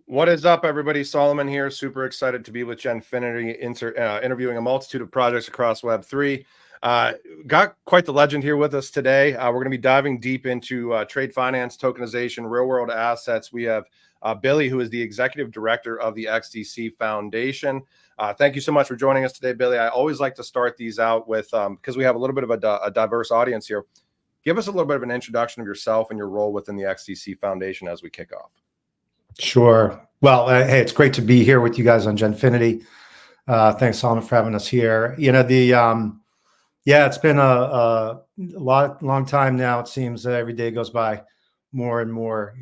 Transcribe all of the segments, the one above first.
What is up, everybody? Solomon here. Super excited to be with Genfinity, interviewing a multitude of projects across Web3. Got quite the legend here with us today. We're going to be diving deep into trade finance, tokenization, real-world assets. We have Billy, who is the executive director of the XDC Foundation. Thank you so much for joining us today, Billy. I always like to start these out with, because we have a little bit of a diverse audience here, give us a little bit of an introduction of yourself and your role within the XDC Foundation as we kick off. Sure. Well, hey, it's great to be here with you guys on Genfinity. Thanks, Solomon, for having us here. You know, it's been a long time now. It seems that every day goes by more and more,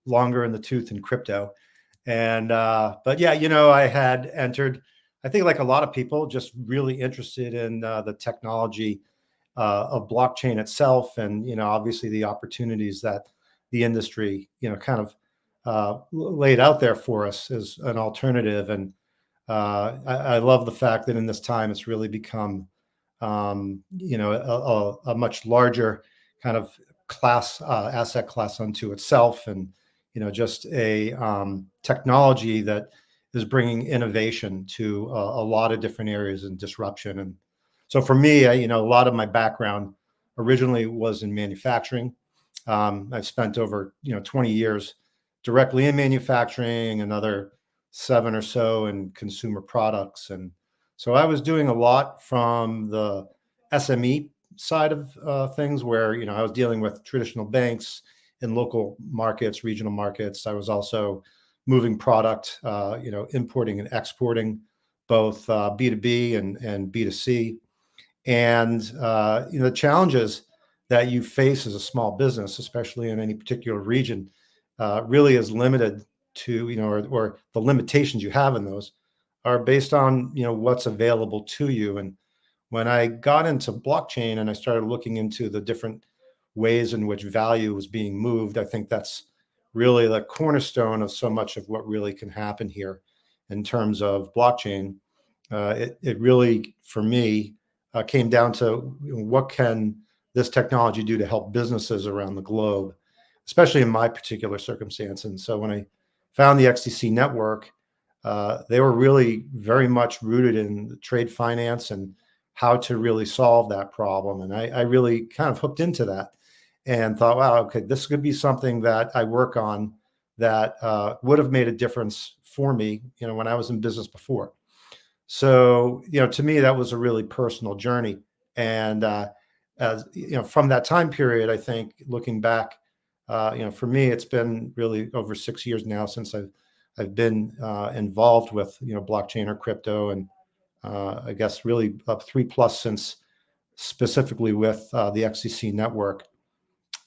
longer in the tooth in crypto. And, but yeah, I had entered, I think like a lot of people, just really interested in the technology of blockchain itself. And, obviously the opportunities that the industry, kind of laid out there for us as an alternative. And I love the fact that in this time, it's really become, a much larger kind of asset class unto itself. And, just a technology that is bringing innovation to a lot of different areas and disruption. And so for me, a lot of my background originally was in manufacturing. I've spent over, 20 years directly in manufacturing, another 7 or so in consumer products. And so I was doing a lot from the SME side of things where, I was dealing with traditional banks in local markets, regional markets. I was also moving product, importing and exporting, both B2B and B2C. And, the challenges that you face as a small business, especially in any particular region, really is limited to, or the limitations you have in those are based on, what's available to you. And when I got into blockchain and I started looking into the different ways in which value was being moved, I think that's really the cornerstone of so much of what really can happen here in terms of blockchain. It really, for me, came down to what can this technology do to help businesses around the globe, especially in my particular circumstance. And so when I found the XDC network, they were really very much rooted in trade finance and how to really solve that problem. And I really kind of hooked into that and thought, wow, okay, this could be something that I work on that would have made a difference for me, when I was in business before. So, to me, that was a really personal journey. And, as from that time period, I think looking back, for me, it's been really over 6 years now since I've been involved with blockchain or crypto, and I guess really up 3+ since specifically with the XDC network.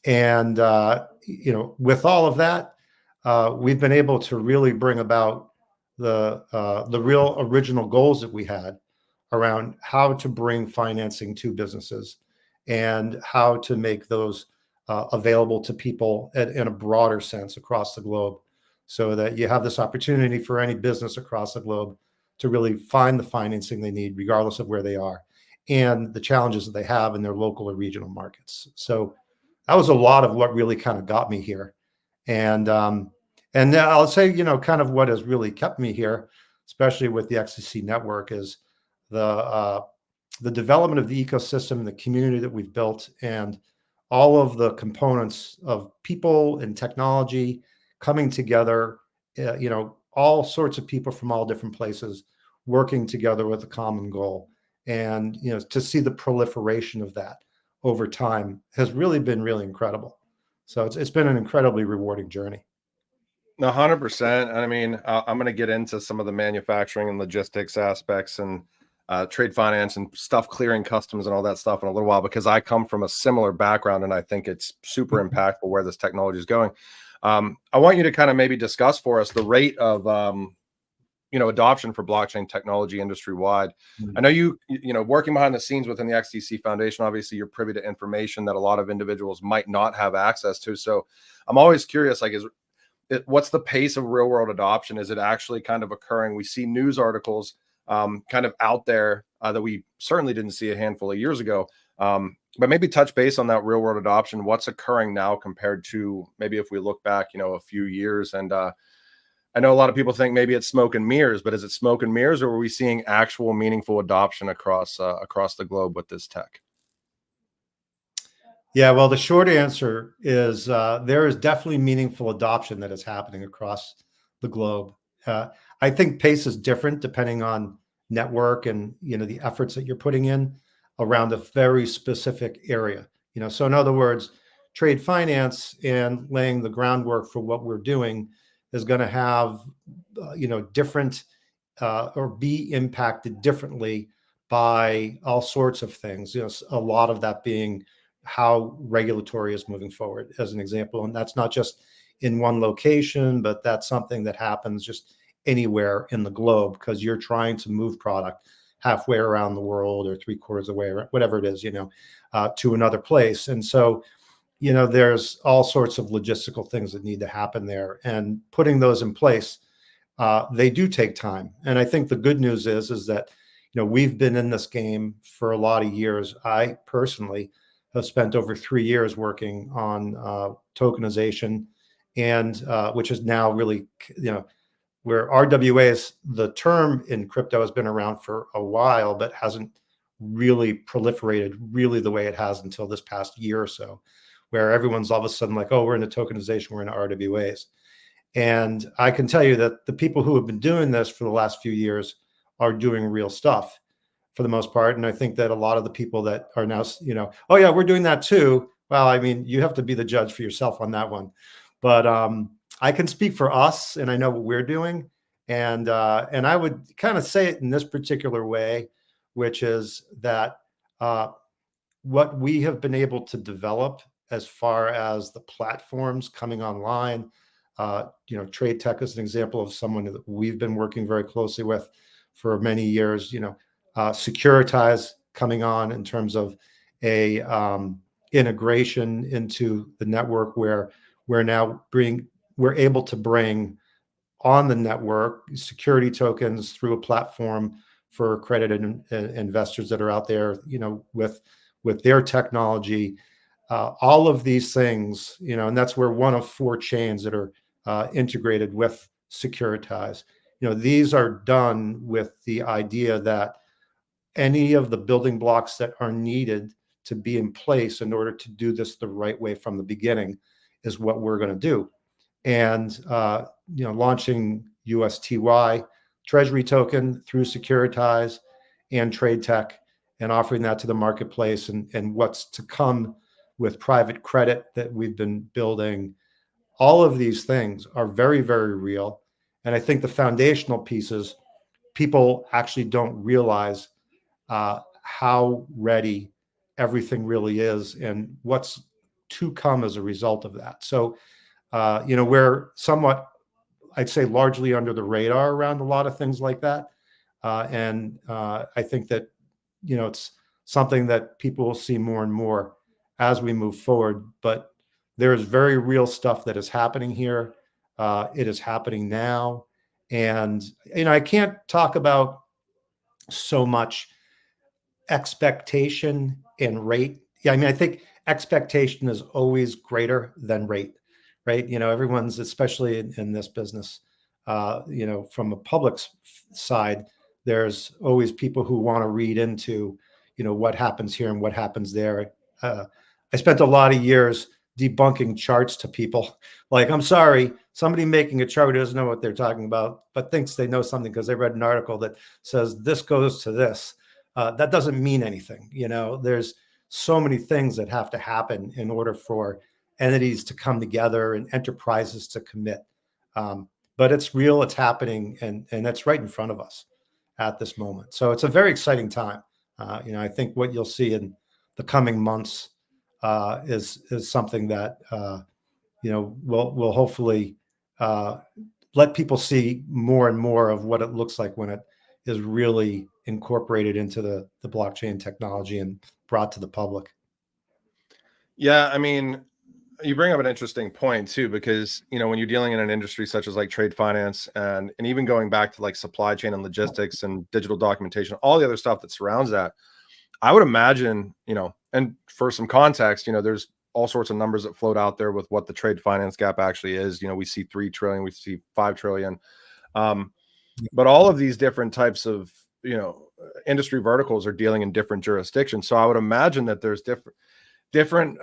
And with all of that, we've been able to really bring about the real original goals that we had around how to bring financing to businesses and how to make those available to people in a broader sense across the globe, so that you have this opportunity for any business across the globe to really find the financing they need, regardless of where they are and the challenges that they have in their local or regional markets. So that was a lot of what really kind of got me here. And I'll say, kind of what has really kept me here, especially with the XDC network, is the development of the ecosystem and the community that we've built, and all of the components of people and technology coming together, all sorts of people from all different places working together with a common goal. And, to see the proliferation of that over time has really been really incredible. So it's been an incredibly rewarding journey. 100%. I mean, I'm going to get into some of the manufacturing and logistics aspects and trade finance and stuff, clearing customs and all that stuff in a little while, because I come from a similar background and I think it's super impactful where this technology is going. I want you to kind of maybe discuss for us the rate of, adoption for blockchain technology industry-wide. I know you working behind the scenes within the XDC Foundation, obviously you're privy to information that a lot of individuals might not have access to. So I'm always curious, like, what's the pace of real world adoption? Is it actually kind of occurring? We see news articles kind of out there that we certainly didn't see a handful of years ago But maybe touch base on that real world adoption. What's occurring now compared to maybe if we look back, a few years? And I know a lot of people think maybe it's smoke and mirrors, but is it smoke and mirrors, or are we seeing actual meaningful adoption across the globe with this tech? Yeah, well, the short answer is there is definitely meaningful adoption that is happening across the globe. I think pace is different depending on network and the efforts that you're putting in around a very specific area. So in other words, trade finance and laying the groundwork for what we're doing is going to have different or be impacted differently by all sorts of things. A lot of that being how regulatory is moving forward, as an example. And that's not just in one location, but that's something that happens just anywhere in the globe because you're trying to move product halfway around the world or three-quarters of the way, whatever it is, to another place. And so, there's all sorts of logistical things that need to happen there. And putting those in place, they do take time. And I think the good news is that, we've been in this game for a lot of years. I personally have spent over 3 years working on tokenization, and which is now really, where RWA is the term in crypto has been around for a while, but hasn't really proliferated really the way it has until this past year or so, where everyone's all of a sudden like, oh, we're into tokenization, we're into RWAs. And I can tell you that the people who have been doing this for the last few years are doing real stuff for the most part. And I think that a lot of the people that are now, oh yeah, we're doing that too. Well, I mean, you have to be the judge for yourself on that one. But I can speak for us, and I know what we're doing. And I would kind of say it in this particular way, which is that what we have been able to develop as far as the platforms coming online, Trade Tech is an example of someone that we've been working very closely with for many years. Securitize coming on in terms of a integration into the network where we're able to bring on the network security tokens through a platform for accredited investors that are out there, with their technology. All of these things, and that's where one of 4 chains that are integrated with Securitize. These are done with the idea that any of the building blocks that are needed to be in place in order to do this the right way from the beginning is what we're going to do. And launching USTY Treasury token through Securitize and Trade Tech, and offering that to the marketplace, and what's to come with private credit that we've been building. All of these things are very, very real. And I think the foundational pieces, people actually don't realize how ready everything really is and what's to come as a result of that. So, we're somewhat, I'd say, largely under the radar around a lot of things like that. And I think that, it's something that people will see more and more as we move forward. But there is very real stuff that is happening here. It is happening now. And, I can't talk about so much expectation and rate. Yeah, I mean, I think expectation is always greater than rate, right? Everyone's, especially in this business, from a public side, there's always people who want to read into, what happens here and what happens there. I spent a lot of years debunking charts to people. Like, I'm sorry, somebody making a chart doesn't know what they're talking about, but thinks they know something because they read an article that says this goes to this. That doesn't mean anything. There's so many things that have to happen in order for entities to come together and enterprises to commit. But it's real, it's happening, and it's right in front of us at this moment. So it's a very exciting time. I think what you'll see in the coming months is something that will hopefully let people see more and more of what it looks like when it is really incorporated into the blockchain technology and brought to the public. Yeah, I mean, you bring up an interesting point too, because when you're dealing in an industry such as like trade finance and even going back to like supply chain and logistics and digital documentation, all the other stuff that surrounds that, I would imagine, and for some context, there's all sorts of numbers that float out there with what the trade finance gap actually is. We see 3 trillion, we see 5 trillion. But all of these different types of, industry verticals are dealing in different jurisdictions. So I would imagine that there's different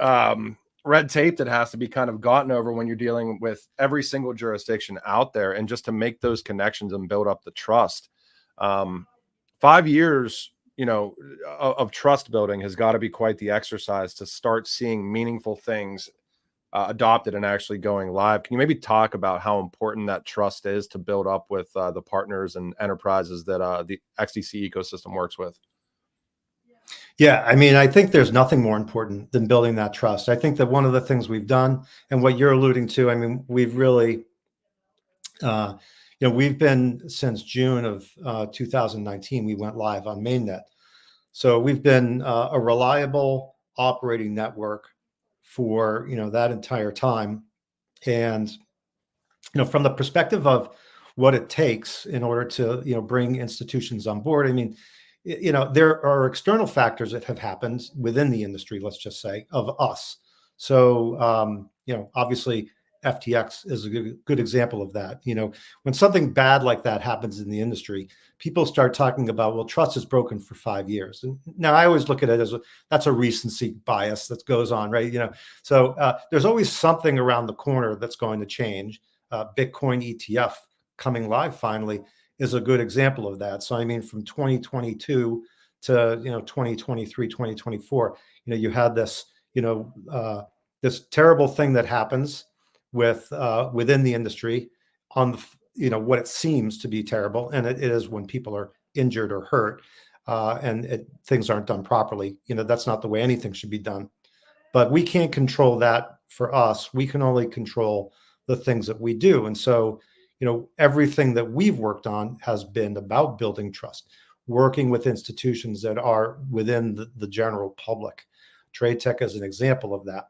red tape that has to be kind of gotten over when you're dealing with every single jurisdiction out there, and just to make those connections and build up the trust. 5 years, of trust building has got to be quite the exercise to start seeing meaningful things adopted and actually going live. Can you maybe talk about how important that trust is to build up with the partners and enterprises that the XDC ecosystem works with? Yeah, I mean, I think there's nothing more important than building that trust. I think that one of the things we've done, and what you're alluding to, I mean, we've really, we've been since June of 2019, we went live on mainnet. So we've been a reliable operating network for, that entire time. And, from the perspective of what it takes in order to, bring institutions on board, I mean, there are external factors that have happened within the industry, let's just say, of us. So, obviously, FTX is a good example of that. When something bad like that happens in the industry, people start talking about, well, trust is broken for 5 years. And now I always look at it as that's a recency bias that goes on, right? So there's always something around the corner that's going to change. Bitcoin ETF coming live finally is a good example of that. So I mean, from 2022 to 2023, 2024, you had this this terrible thing that happens within the industry on the what it seems to be terrible, and it is when people are injured or hurt, and things aren't done properly. That's not the way anything should be done. But we can't control that for us. We can only control the things that we do. And so, everything that we've worked on has been about building trust, working with institutions that are within the general public. Trade Tech is an example of that.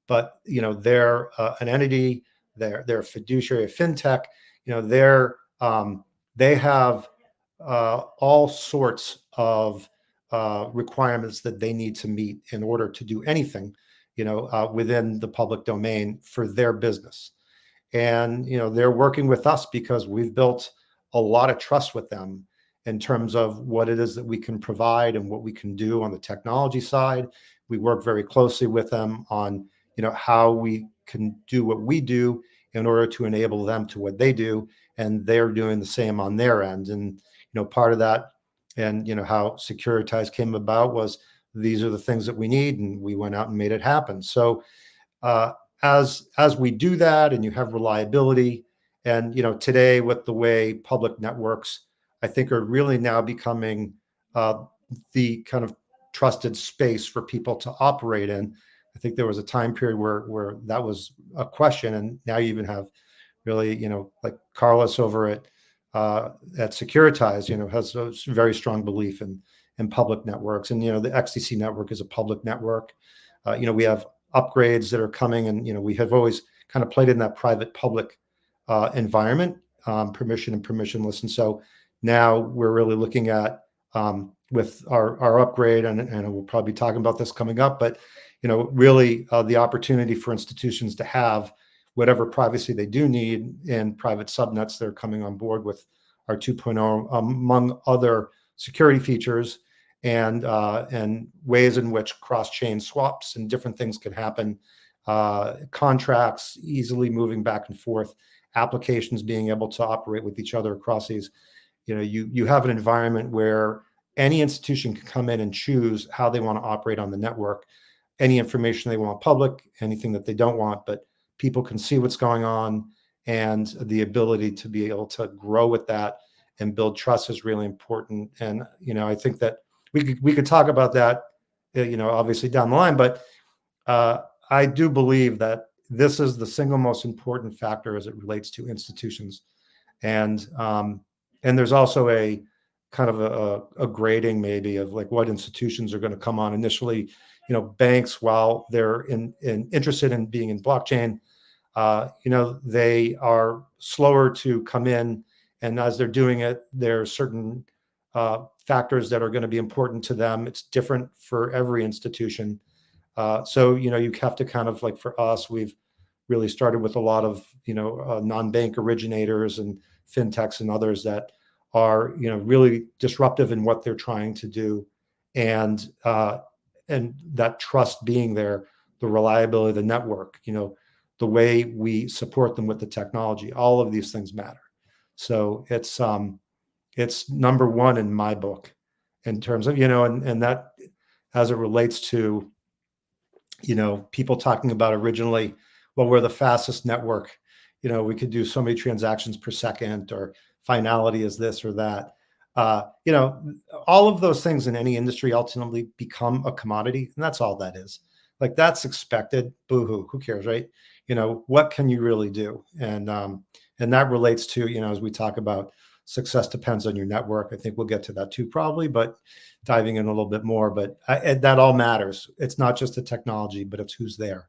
But, they're an entity, they're a fiduciary, a fintech, they have all sorts of requirements that they need to meet in order to do anything, within the public domain for their business. And, they're working with us because we've built a lot of trust with them in terms of what it is that we can provide and what we can do on the technology side. We work very closely with them on, how we can do what we do in order to enable them to what they do. And they're doing the same on their end. And, part of that, and, how Securitize came about was, these are the things that we need. And we went out and made it happen. So, as we do that, and you have reliability, and today with the way public networks, I think, are really now becoming the kind of trusted space for people to operate in. I think there was a time period where that was a question, and now you even have really, like Carlos over at Securitize, has a very strong belief in public networks, and the XDC network is a public network. We have upgrades that are coming, and we have always kind of played in that private public environment, permission and permissionless. And so now we're really looking at with our upgrade, and we'll probably be talking about this coming up, but really the opportunity for institutions to have whatever privacy they do need in private subnets that are coming on board with our 2.0, among other security features, and ways in which cross-chain swaps and different things can happen, contracts easily moving back and forth, applications being able to operate with each other across these. You have an environment where any institution can come in and choose how they want to operate on the network, any information they want public, anything that they don't want, but people can see what's going on, and the ability to be able to grow with that and build trust is really important. And, I think that we could talk about that, obviously down the line, but I do believe that this is the single most important factor as it relates to institutions. And there's also a kind of a grading maybe of like what institutions are going to come on initially. Banks, while they're interested in being in blockchain, they are slower to come in. And as they're doing it, there are certain factors that are going to be important to them. It's different for every institution. So, you have to kind of, like, for us, we've really started with a lot of, non-bank originators and fintechs and others that are, really disruptive in what they're trying to do. And that trust being there, the reliability of the network, the way we support them with the technology, all of these things matter. So it's number one in my book in terms of, and that, as it relates to, people talking about originally, well, we're the fastest network. We could do so many transactions per second, or finality is this or that. All of those things in any industry ultimately become a commodity, and that's all that is. Like, that's expected. Boo-hoo, who cares, right? What can you really do? And that relates to, as we talk about, success depends on your network. I think we'll get to that too, probably, but diving in a little bit more. But that all matters. It's not just the technology, but it's who's there.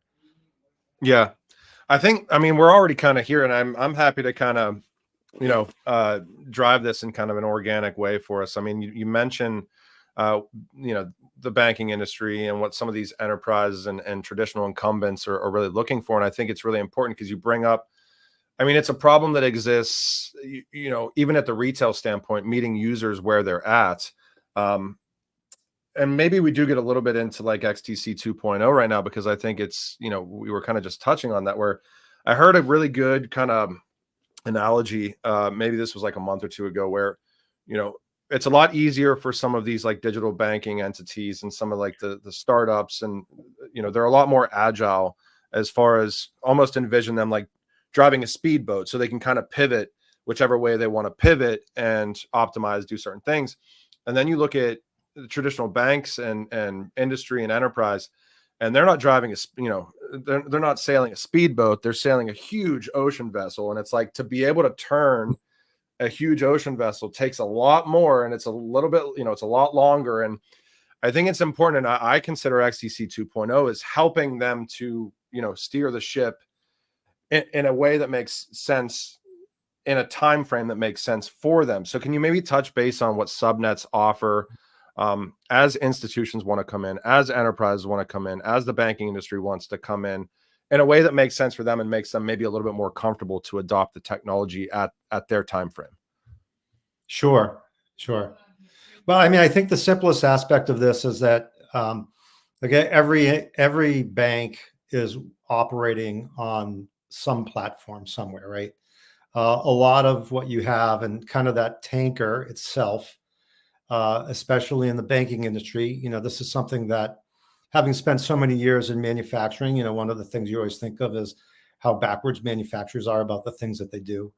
Yeah, I mean, we're already kind of here, and I'm happy to kind of, drive this in kind of an organic way for us. I mean, you mentioned, the banking industry and what some of these enterprises and traditional incumbents are really looking for. And I think it's really important because you bring up, I mean, it's a problem that exists, even at the retail standpoint, meeting users where they're at. And maybe we do get a little bit into like XDC 2.0 right now, because I think it's, we were kind of just touching on that, where I heard a really good kind of analogy. Maybe this was like a month or two ago, where, it's a lot easier for some of these like digital banking entities and some of like the startups, and, they're a lot more agile, as far as almost envision them like driving a speedboat, so they can kind of pivot whichever way they want to pivot and optimize, do certain things. And then you look at the traditional banks and industry and enterprise, and they're not driving they're not sailing a speedboat, they're sailing a huge ocean vessel. And it's like, to be able to turn a huge ocean vessel takes a lot more, and it's a little bit, it's a lot longer. And I think it's important, and I consider XDC 2.0 as helping them to, steer the ship in a way that makes sense, in a time frame that makes sense for them. So can you maybe touch base on what subnets offer, as institutions want to come in, as enterprises want to come in, as the banking industry wants to come in a way that makes sense for them and makes them maybe a little bit more comfortable to adopt the technology at their time frame? Sure. Well, I mean, I think the simplest aspect of this is that, again, every bank is operating on some platform somewhere, right? A lot of what you have, and kind of that tanker itself, especially in the banking industry, this is something that, having spent so many years in manufacturing, one of the things you always think of is how backwards manufacturers are about the things that they do.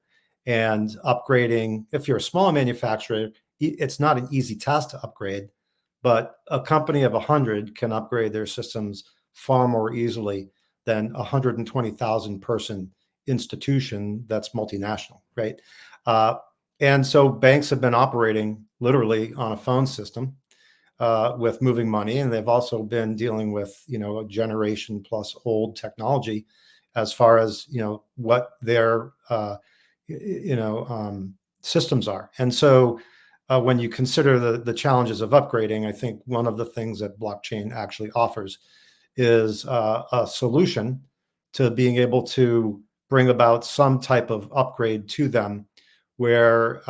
And upgrading, if you're a small manufacturer, it's not an easy task to upgrade, but a company of 100 can upgrade their systems far more easily than a 120,000 person institution that's multinational, right? And so banks have been operating literally on a phone system, with moving money, and they've also been dealing with, a generation plus old technology, as far as, what their systems are. And so when you consider the challenges of upgrading, I think one of the things that blockchain actually offers is a solution to being able to bring about some type of upgrade to them, where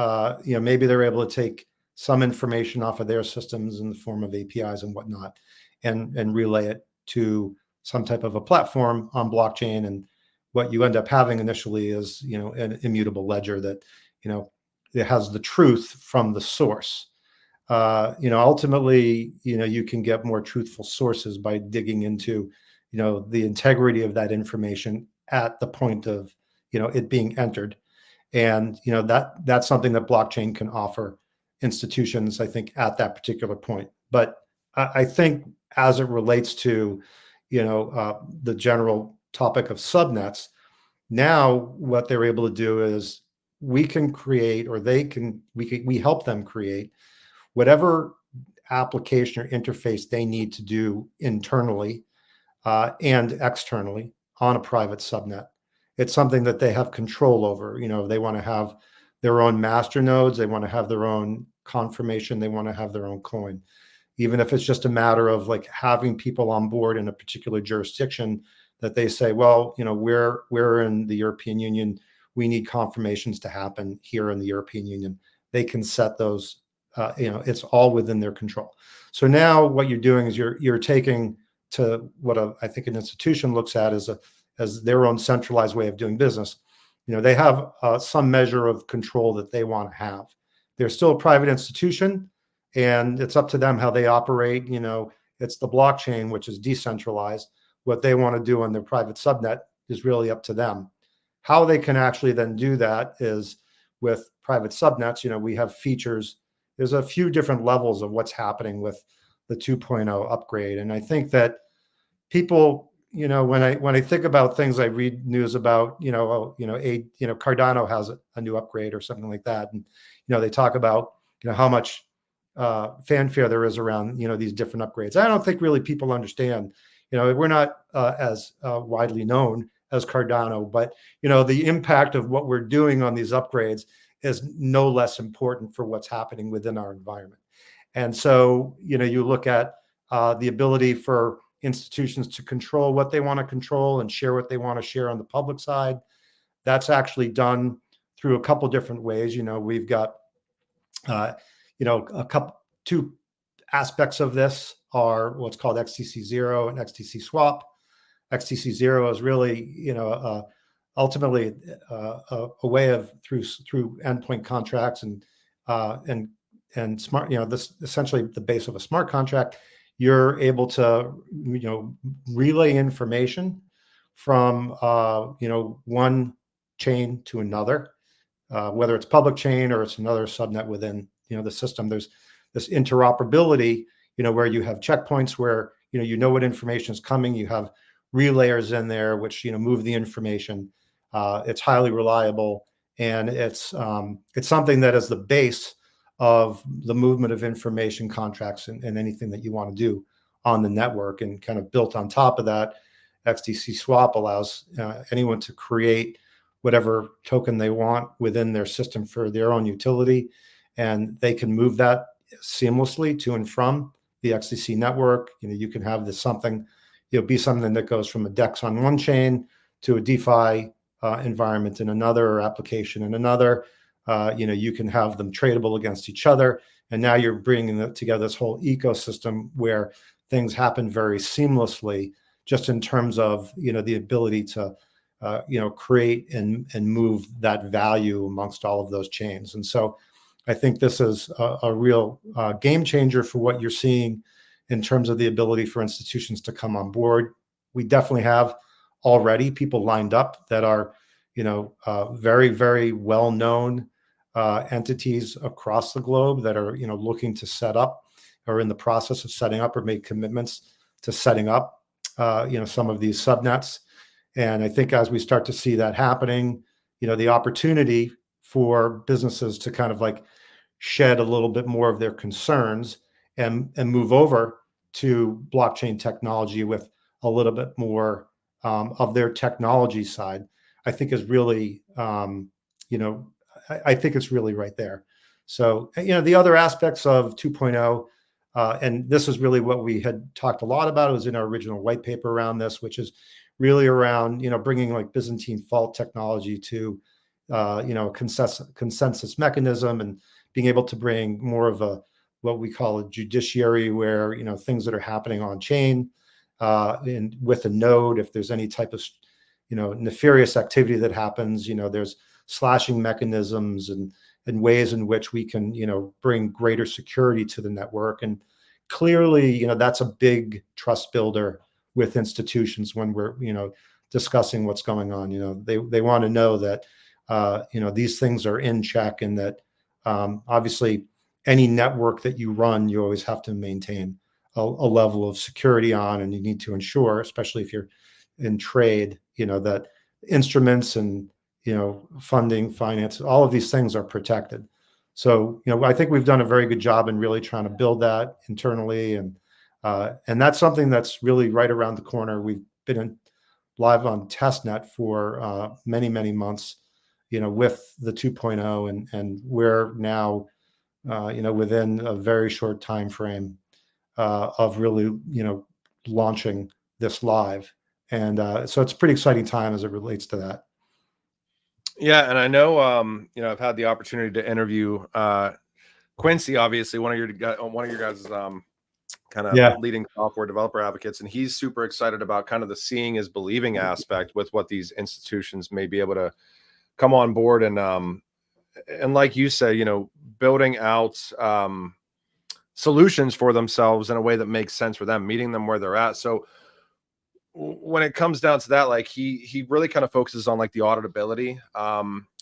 maybe they're able to take some information off of their systems in the form of APIs and whatnot, and relay it to some type of a platform on blockchain. And what you end up having initially is, an immutable ledger that, it has the truth from the source. Ultimately, you can get more truthful sources by digging into, the integrity of that information at the point of, it being entered. And, that's something that blockchain can offer institutions, I think, at that particular point. But I think, as it relates to, the general topic of subnets, now what they're able to do is, we can create, or we help them create whatever application or interface they need to do internally, and externally, on a private subnet. It's something that they have control over. They want to have their own master nodes, they want to have their own confirmation they want to have their own coin, even if it's just a matter of like having people on board in a particular jurisdiction that they say, well, we're in the European Union. We need confirmations to happen here in the European Union. They can set those, it's all within their control. So now what you're doing is you're taking to what I think an institution looks at as their own centralized way of doing business. They have some measure of control that they want to have. They're still a private institution, and it's up to them how they operate. It's the blockchain, which is decentralized. What they want to do on their private subnet is really up to them. How they can actually then do that is with private subnets. We have features. There's a few different levels of what's happening with the 2.0 upgrade. And I think that people, when I think about things, I read news about, Cardano has a new upgrade or something like that. And, they talk about, how much fanfare there is around, these different upgrades. I don't think really people understand, we're not as widely known as Cardano, but, the impact of what we're doing on these upgrades is no less important for what's happening within our environment. And so, you look at the ability for institutions to control what they want to control and share what they want to share on the public side. That's actually done through a couple different ways. We've got, two aspects of this are what's called XDC 0 and XDC swap. XDC 0 is really, ultimately a way of through endpoint contracts and smart, this essentially the base of a smart contract. You're able to, relay information from, one chain to another, whether it's public chain or it's another subnet within, the system. There's this interoperability, where you have checkpoints where, what information is coming. You have relayers in there, which, move the information. It's highly reliable, and it's something that is the base of the movement of information, contracts, and anything that you want to do on the network. And kind of built on top of that, XDC swap allows anyone to create whatever token they want within their system for their own utility, and they can move that seamlessly to and from the XDC network. You can have this something, be something that goes from a DEX on one chain to a DeFi environment in another, or application in another. You can have them tradable against each other, and now you're bringing together this whole ecosystem where things happen very seamlessly, just in terms of the ability to create and move that value amongst all of those chains. And so I think this is a real game changer for what you're seeing in terms of the ability for institutions to come on board. We definitely have already people lined up that are, very, very well-known entities across the globe that are, looking to set up, or in the process of setting up, or make commitments to setting up, some of these subnets. And I think as we start to see that happening, the opportunity for businesses to kind of like shed a little bit more of their concerns and move over to blockchain technology with a little bit more of their technology side, I think is really, I think it's really right there. So, the other aspects of 2.0, and this is really what we had talked a lot about. It was in our original white paper around this, which is really around, bringing like Byzantine fault technology to, consensus mechanism, and being able to bring more of what we call a judiciary, where, things that are happening on chain, and with a node, if there's any type of, nefarious activity that happens, there's slashing mechanisms and ways in which we can, bring greater security to the network. And clearly, that's a big trust builder with institutions when we're, discussing what's going on. They want to know that, these things are in check, and that obviously any network that you run, you always have to maintain a level of security on, and you need to ensure, especially if you're in trade, that instruments and, funding, finance, all of these things are protected. So, I think we've done a very good job in really trying to build that internally. And that's something that's really right around the corner. We've been live on testnet for many, many months, with the 2.0, and we're now within a very short time frame of really, launching this live. And so it's a pretty exciting time as it relates to that. Yeah, and I know, I've had the opportunity to interview Quincy, obviously one of your guys' kind of Yeah. leading software developer advocates, and he's super excited about kind of the seeing is believing aspect with what these institutions may be able to come on board and like you say, building out solutions for themselves in a way that makes sense for them, meeting them where they're at. So when it comes down to that, like he really kind of focuses on like the auditability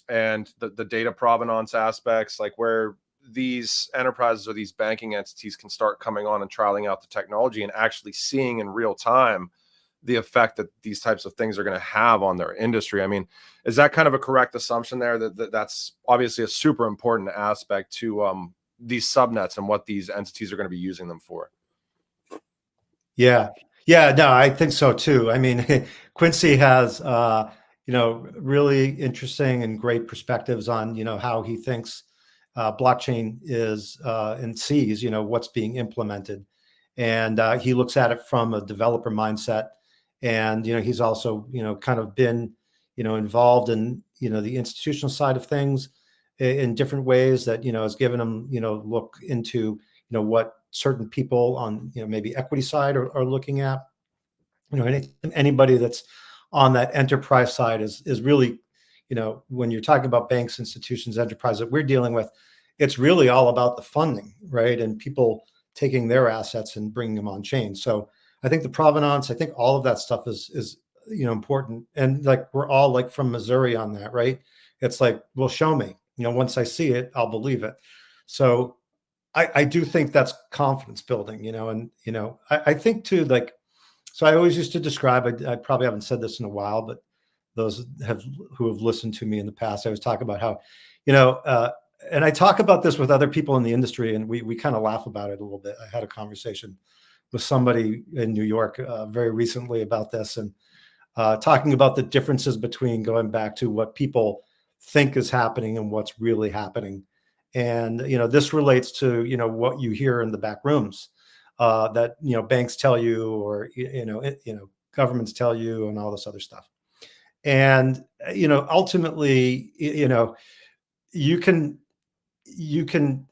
and the data provenance aspects, like where these enterprises or these banking entities can start coming on and trialing out the technology and actually seeing in real time the effect that these types of things are going to have on their industry. I mean, is that kind of a correct assumption there, that's obviously a super important aspect to these subnets and what these entities are going to be using them for? Yeah. Yeah, no, I think so too. I mean, Quincy has, really interesting and great perspectives on, how he thinks blockchain is and sees, what's being implemented. And he looks at it from a developer mindset. And, he's also, kind of been, involved in, the institutional side of things in different ways that, has given him, look into, what certain people on, maybe equity side are looking at. Anybody that's on that enterprise side is really, when you're talking about banks, institutions, enterprise that we're dealing with, it's really all about the funding, right? And people taking their assets and bringing them on chain. So I think the provenance, I think all of that stuff is important. And like we're all like from Missouri on that, right? It's like, well, show me. Once I see it, I'll believe it. So I do think that's confidence building, and I think too, like, so I always used to describe, I probably haven't said this in a while, but those who have listened to me in the past, I always talk about how, and I talk about this with other people in the industry, and we kind of laugh about it a little bit. I had a conversation with somebody in New York very recently about this, and talking about the differences between going back to what people think is happening and what's really happening. And, this relates to, what you hear in the back rooms that, banks tell you, or, governments tell you, and all this other stuff. And, ultimately, you can, you can,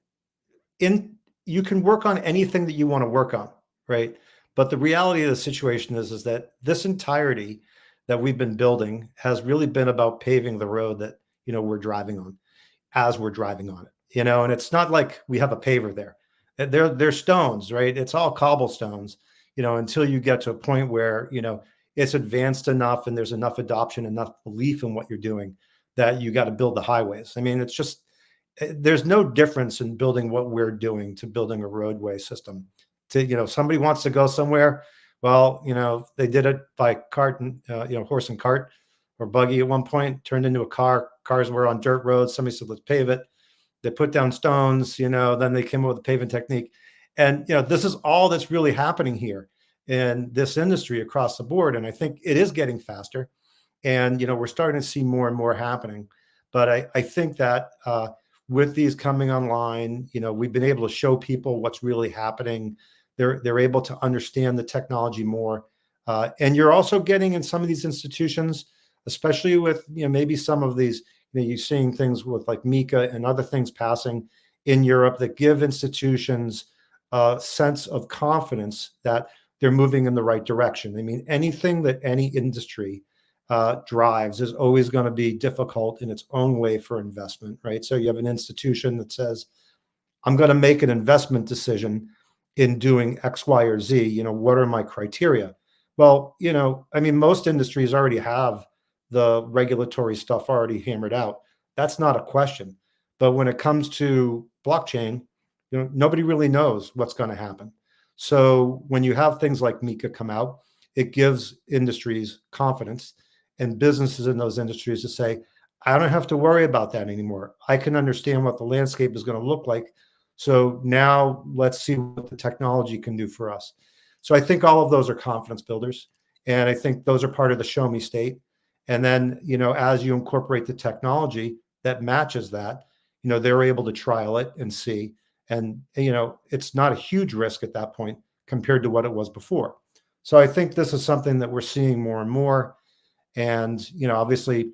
you can work on anything that you want to work on, right? But the reality of the situation is that this entirety that we've been building has really been about paving the road that, we're driving on as we're driving on it, and it's not like we have a paver there. They're stones, right? It's all cobblestones, until you get to a point where, it's advanced enough and there's enough adoption, enough belief in what you're doing that you got to build the highways. I mean, it's just, there's no difference in building what we're doing to building a roadway system. Somebody wants to go somewhere. Well, they did it by cart and, horse and cart or buggy at one point, turned into a car. Cars were on dirt roads. Somebody said, let's pave it. They put down stones, then they came up with a paving technique. And, this is all that's really happening here in this industry across the board. And I think it is getting faster. And, we're starting to see more and more happening. But I think that with these coming online, we've been able to show people what's really happening. They're able to understand the technology more. And you're also getting in some of these institutions, especially with, maybe some of these, you're seeing things with like MiCA and other things passing in Europe that give institutions a sense of confidence that they're moving in the right direction. I mean, anything that any industry drives is always going to be difficult in its own way for investment, right? So you have an institution that says, I'm going to make an investment decision in doing X, Y, or Z. What are my criteria? Well, I mean, most industries already have the regulatory stuff already hammered out. That's not a question. But when it comes to blockchain, nobody really knows what's going to happen. So when you have things like MiCA come out, it gives industries confidence and businesses in those industries to say, I don't have to worry about that anymore. I can understand what the landscape is going to look like. So now let's see what the technology can do for us. So I think all of those are confidence builders. And I think those are part of the show me state. And then, as you incorporate the technology that matches that, they're able to trial it and see. And, it's not a huge risk at that point compared to what it was before. So I think this is something that we're seeing more and more. And, obviously,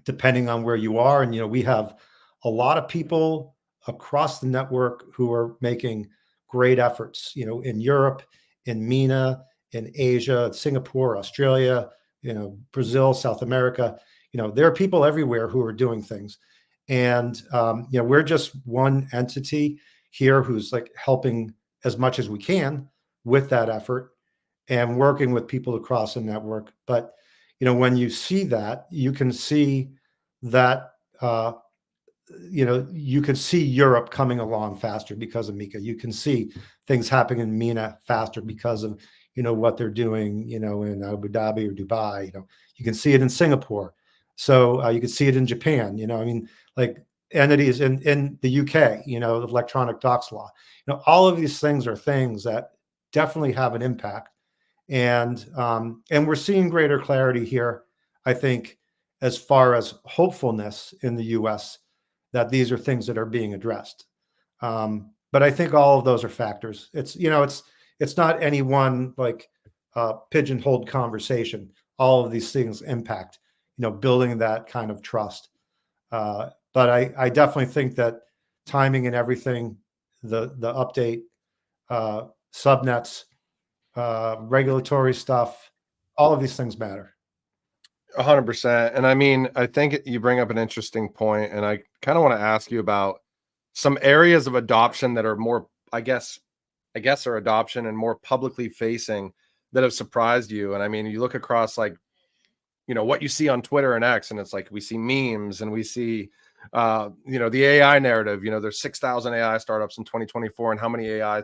depending on where you are, and, we have a lot of people across the network who are making great efforts, in Europe, in MENA, in Asia, Singapore, Australia, Brazil, South America. There are people everywhere who are doing things. And, we're just one entity here who's like helping as much as we can with that effort and working with people across the network. But, when you see that, you can see that, you can see Europe coming along faster because of Mika. You can see things happening in MENA faster because of, what they're doing, in Abu Dhabi or Dubai. You can see it in Singapore. So you can see it in Japan. Like entities in the UK. The electronic docs law. All of these things are things that definitely have an impact, and we're seeing greater clarity here, I think, as far as hopefulness in the U.S. that these are things that are being addressed. But I think all of those are factors. It's not any one like pigeonholed conversation. All of these things impact, building that kind of trust. But I definitely think that timing and everything, the update, subnets, regulatory stuff, all of these things matter. 100%. And I mean, I think you bring up an interesting point, and I kind of want to ask you about some areas of adoption that are more, I guess, are adoption and more publicly facing that have surprised you. And I mean, you look across like, what you see on Twitter and X, and it's like we see memes and we see, the AI narrative. There's 6,000 AI startups in 2024, and how many AI,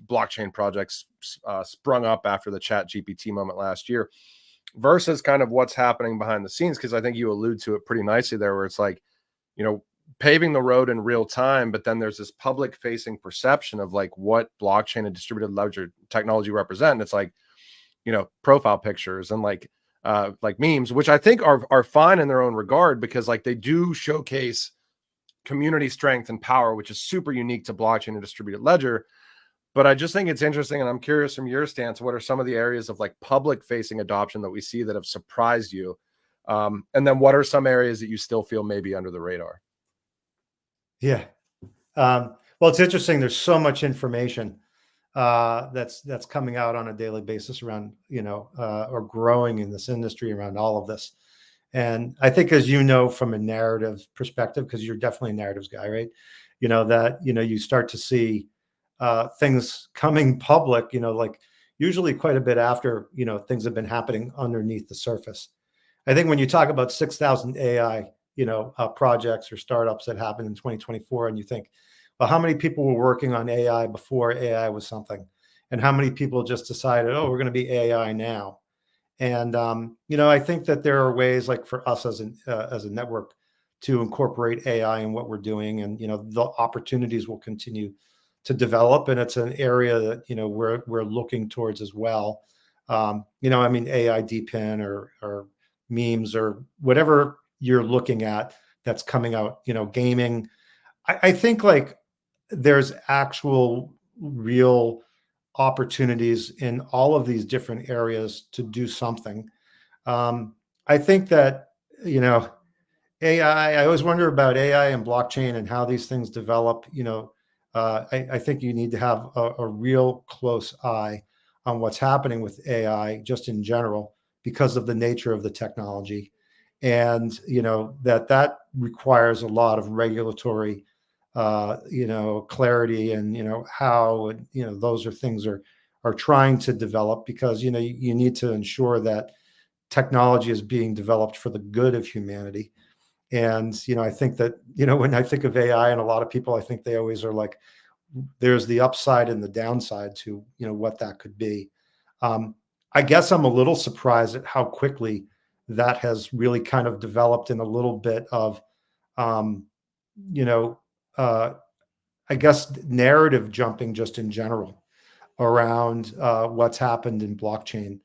blockchain projects sprung up after the Chat GPT moment last year, versus kind of what's happening behind the scenes. Because I think you allude to it pretty nicely there, where it's like, paving the road in real time, but then there's this public facing perception of like what blockchain and distributed ledger technology represent. And it's like, profile pictures and like memes, which I think are fine in their own regard, because like they do showcase community strength and power, which is super unique to blockchain and distributed ledger. But I just think it's interesting, and I'm curious from your stance, what are some of the areas of like public facing adoption that we see that have surprised you? And then what are some areas that you still feel maybe under the radar? Yeah. Well, it's interesting. There's so much information that's coming out on a daily basis around, or growing in this industry around all of this. And I think, as from a narrative perspective, because you're definitely a narratives guy, right? That, you start to see things coming public, like usually quite a bit after, things have been happening underneath the surface. I think when you talk about 6,000 AI, projects or startups that happened in 2024, and you think, well, how many people were working on AI before AI was something? And how many people just decided, oh, we're going to be AI now? And, I think that there are ways, like for us as a network, to incorporate AI in what we're doing. And, the opportunities will continue to develop. And it's an area that, we're looking towards as well. AI DPIN or memes or whatever you're looking at that's coming out, gaming. I think like there's actual real opportunities in all of these different areas to do something. I think that, AI, I always wonder about AI and blockchain and how these things develop. I think you need to have a real close eye on what's happening with AI just in general because of the nature of the technology. And, that requires a lot of regulatory clarity, and how those are things are trying to develop, because you need to ensure that technology is being developed for the good of humanity. And I think that when I think of AI, and a lot of people, I think they always are like, there's the upside and the downside to what that could be. I guess I'm a little surprised at how quickly that has really kind of developed in a little bit of I guess narrative jumping just in general around what's happened in blockchain.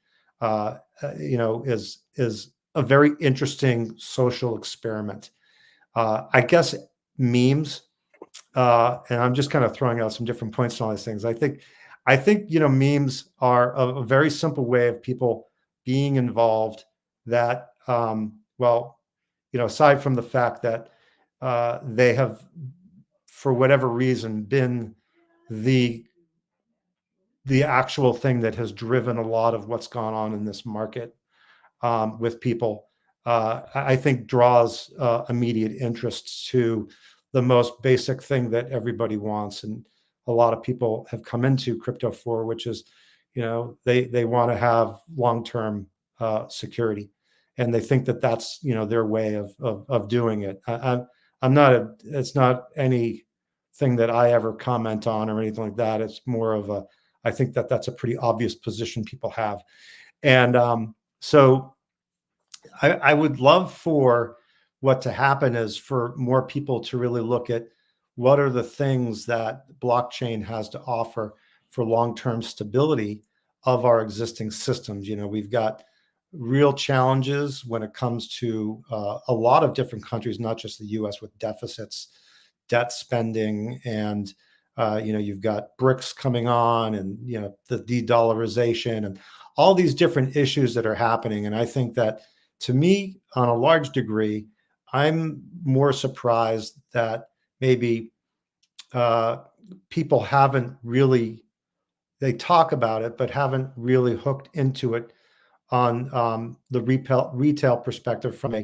Is a very interesting social experiment. I guess memes, and I'm just kind of throwing out some different points on all these things. I think memes are a very simple way of people being involved. That well, aside from the fact that they have, for whatever reason, been the actual thing that has driven a lot of what's gone on in this market with people, I think draws immediate interests to the most basic thing that everybody wants, and a lot of people have come into crypto for, which is, they want to have long-term security, and they think that that's their way of doing it. I'm not it's not anything that I ever comment on or anything like that. It's more of I think that that's a pretty obvious position people have, and so I would love for what to happen is for more people to really look at what are the things that blockchain has to offer for long-term stability of our existing systems. We've got real challenges when it comes to a lot of different countries, not just the US, with deficits, debt spending, and you've got BRICS coming on, and the de-dollarization, and all these different issues that are happening. And I think that, to me, on a large degree, I'm more surprised that maybe people haven't really, they talk about it, but haven't really hooked into it on the retail perspective from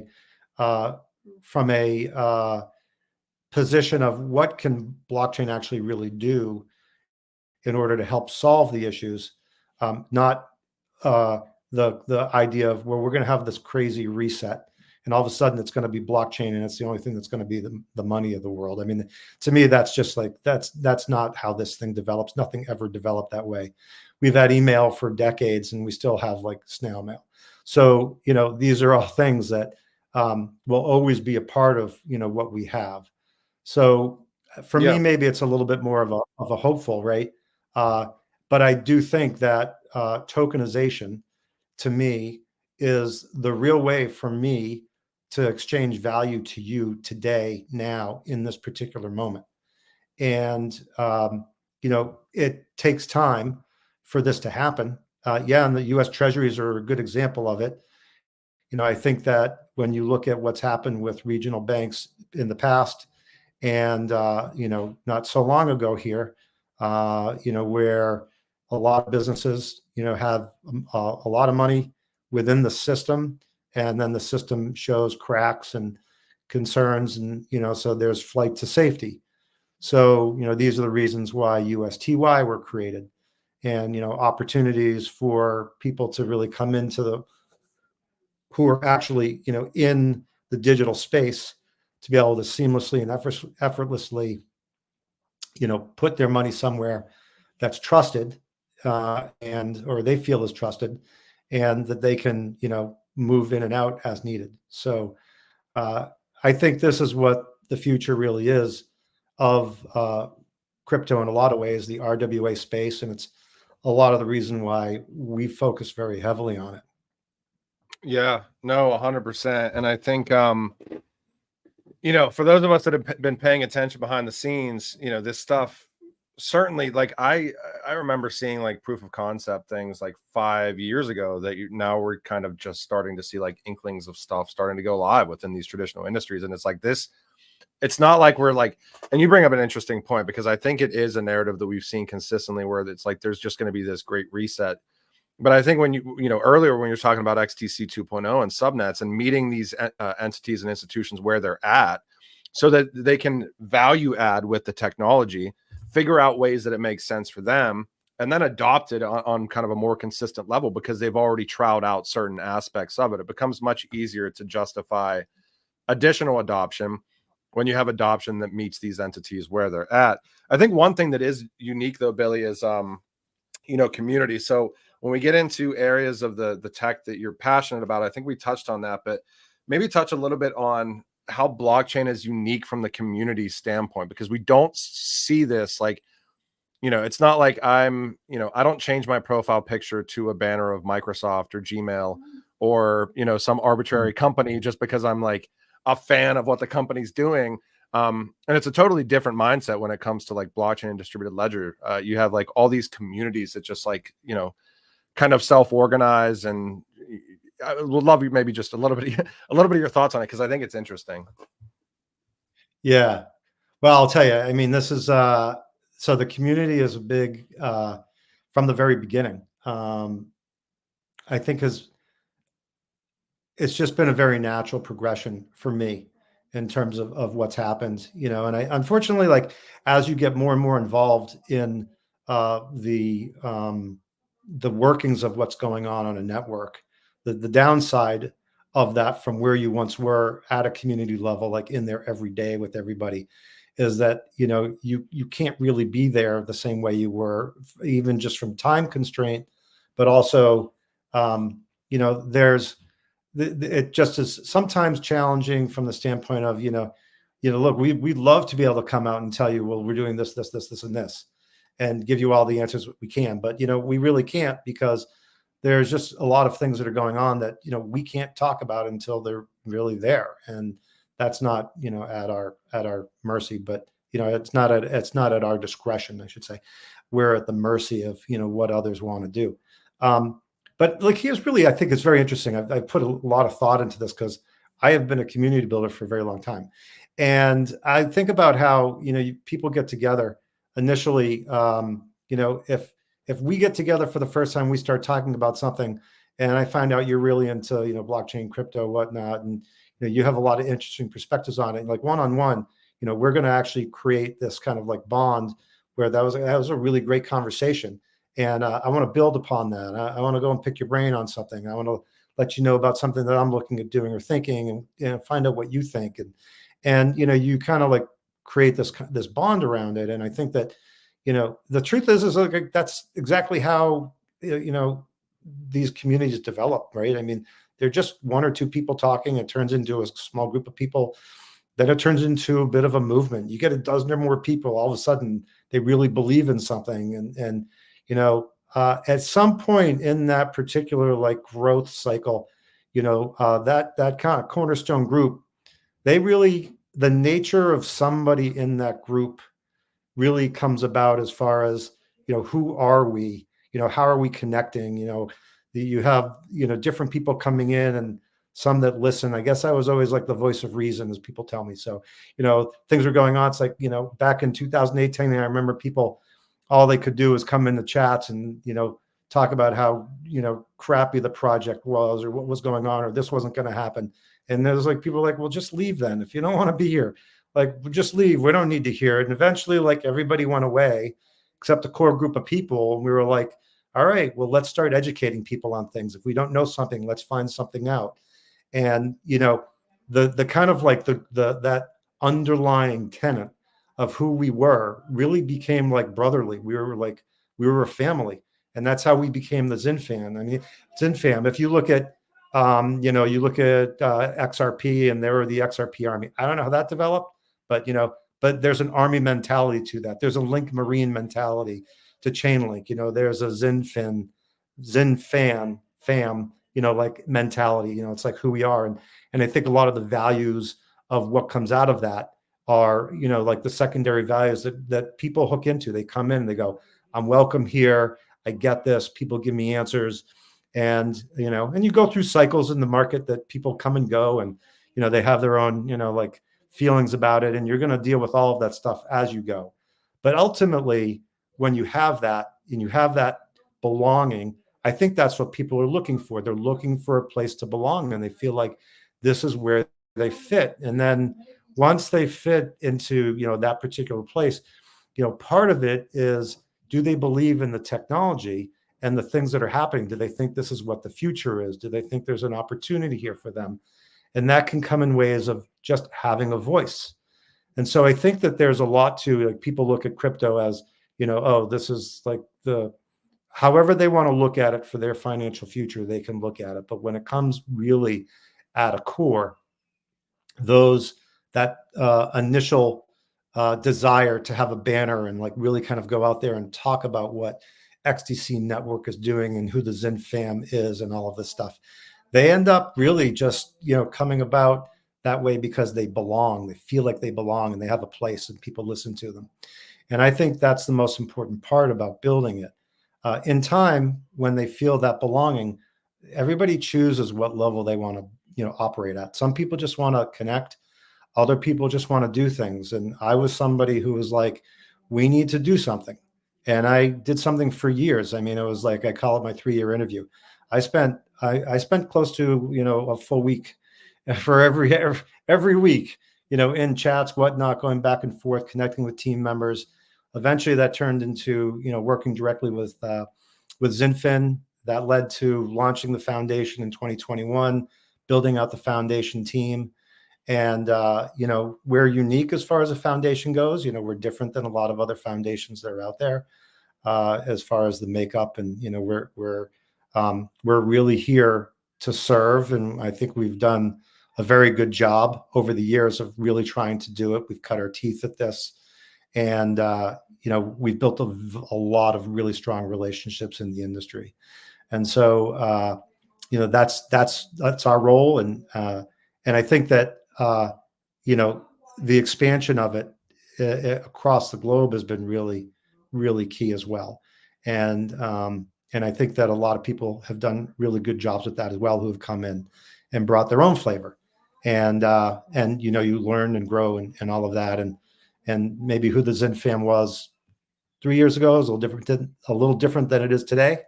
a position of what can blockchain actually really do in order to help solve the issues, not the idea of, well, we're going to have this crazy reset, and all of a sudden it's going to be blockchain, and it's the only thing that's going to be the money of the world. I mean, to me, that's just like, that's not how this thing develops. Nothing ever developed that way. We've had email for decades, and we still have like snail mail. So these are all things that will always be a part of what we have. So for me, maybe it's a little bit more of a hopeful, right? But I do think that tokenization, to me, is the real way for me to exchange value to you today, now, in this particular moment. And it takes time for this to happen. And the U.S. Treasuries are a good example of it. I think that when you look at what's happened with regional banks in the past, and not so long ago here, where a lot of businesses have a lot of money within the system, and then the system shows cracks and concerns, and so there's flight to safety. So these are the reasons why USTY were created, and opportunities for people to really come into who are actually in the digital space, to be able to seamlessly and effortlessly put their money somewhere that's trusted, and or they feel is trusted, and that they can move in and out as needed. So I think this is what the future really is of crypto in a lot of ways, the RWA space, and it's a lot of the reason why we focus very heavily on it. Yeah, no, 100%. And I think, for those of us that have been paying attention behind the scenes, this stuff certainly, like I remember seeing like proof of concept things like 5 years ago that now we're kind of just starting to see like inklings of stuff starting to go live within these traditional industries. And it's like this, it's not like we're like, and you bring up an interesting point, because I think it is a narrative that we've seen consistently where it's like there's just going to be this great reset. But I think when earlier when you're talking about XDC 2.0 and subnets and meeting these entities and institutions where they're at, so that they can value add with the technology, figure out ways that it makes sense for them, and then adopt it on kind of a more consistent level, because they've already trowed out certain aspects of it. It becomes much easier to justify additional adoption when you have adoption that meets these entities where they're at. I think one thing that is unique though, Billy, is community. So when we get into areas of the tech that you're passionate about, I think we touched on that, but maybe touch a little bit on how blockchain is unique from the community standpoint, because we don't see this like, it's not like I don't change my profile picture to a banner of Microsoft or Gmail or, some arbitrary company just because I'm like a fan of what the company's doing. And it's a totally different mindset when it comes to like blockchain and distributed ledger. You have like all these communities that just like, kind of self-organize, and I would love you maybe just a little bit of your thoughts on it, because I think it's interesting. Yeah. Well, I'll tell you, I mean, this is, so the community is a big, from the very beginning. I think it's just been a very natural progression for me in terms of what's happened, and I, unfortunately, like, as you get more and more involved in the workings of what's going on a network, the downside of that from where you once were at a community level, like in there every day with everybody, is that you can't really be there the same way you were, even just from time constraint, but also there's it just is sometimes challenging from the standpoint of look, we'd love to be able to come out and tell you, well, we're doing this and this, and give you all the answers we can, but we really can't, because there's just a lot of things that are going on that we can't talk about until they're really there, and that's not at our mercy, but it's not at our discretion, I should say. We're at the mercy of what others want to do. But like, here's really, I think it's very interesting. I've put a lot of thought into this because I have been a community builder for a very long time, and I think about how people get together initially. If we get together for the first time, we start talking about something, and I find out you're really into blockchain, crypto, whatnot, and you have a lot of interesting perspectives on it. And like one-on-one, we're going to actually create this kind of like bond where that was a really great conversation. And I want to build upon that. I want to go and pick your brain on something. I want to let you know about something that I'm looking at doing or thinking, and find out what you think. And you kind of like create this bond around it. And I think that the truth is like that's exactly how these communities develop, right? I mean, they're just one or two people talking. It turns into a small group of people. Then it turns into a bit of a movement. You get a dozen or more people, all of a sudden they really believe in something, and at some point in that particular like growth cycle, that kind of cornerstone group, the nature of somebody in that group really comes about, as far as who are we, how are we connecting, you have different people coming in, and some that listen. I guess I was always like the voice of reason, as people tell me. So things are going on. It's like back in 2018, I remember people, all they could do was come in the chats and talk about how crappy the project was, or what was going on, or this wasn't going to happen. And there's like people like, well, just leave then if you don't want to be here. Like, just leave. We don't need to hear it. And eventually, like, everybody went away except a core group of people. And we were like, all right, well, let's start educating people on things. If we don't know something, let's find something out. And the kind of like that underlying tenet of who we were really became like brotherly. We were a family, and that's how we became the XinFam. I mean, XinFam. If you look at you look at XRP, and they were the XRP army. I don't know how that developed, but but there's an army mentality to that. There's a Link Marine mentality to Chainlink. There's a XinFan fam, like mentality. It's like who we are, and I think a lot of the values of what comes out of that are like the secondary values that people hook into. They come in and they go, I'm welcome here. I get this. People give me answers. And and you go through cycles in the market that people come and go, and they have their own like feelings about it, and you're going to deal with all of that stuff as you go. But ultimately, when you have that, and you have that belonging, I think that's what people are looking for. They're looking for a place to belong, and they feel like this is where they fit. And then once they fit into that particular place, part of it is, do they believe in the technology and the things that are happening? Do they think this is what the future is? Do they think there's an opportunity here for them? And that can come in ways of just having a voice. And so I think that there's a lot to, like, people look at crypto as, oh, this is like however they want to look at it for their financial future, they can look at it. But when it comes really at a core, that initial desire to have a banner and like really kind of go out there and talk about what XDC network is doing and who the XinFam is and all of this stuff, they end up really just coming about that way because they belong, they feel like they belong, and they have a place and people listen to them. And I think that's the most important part about building it. In time, when they feel that belonging, everybody chooses what level they want to, operate at. Some people just want to connect. Other people just want to do things. And I was somebody who was like, we need to do something. And I did something for years. I mean, it was like, I call it my 3-year interview. I spent close to, a full week for every week, in chats, whatnot, going back and forth, connecting with team members. Eventually that turned into, working directly with Zinfin. That led to launching the foundation in 2021, building out the foundation team. And, we're unique as far as a foundation goes. We're different than a lot of other foundations that are out there as far as the makeup. And, we're really here to serve. And I think we've done a very good job over the years of really trying to do it. We've cut our teeth at this. And, we've built a lot of really strong relationships in the industry. And so, that's our role. And I think that, the expansion of it across the globe has been really, really key as well. And I think that a lot of people have done really good jobs with that as well, who have come in and brought their own flavor. And you learn and grow and all of that. And maybe who the Zen fam was 3 years ago is a little different than it is today.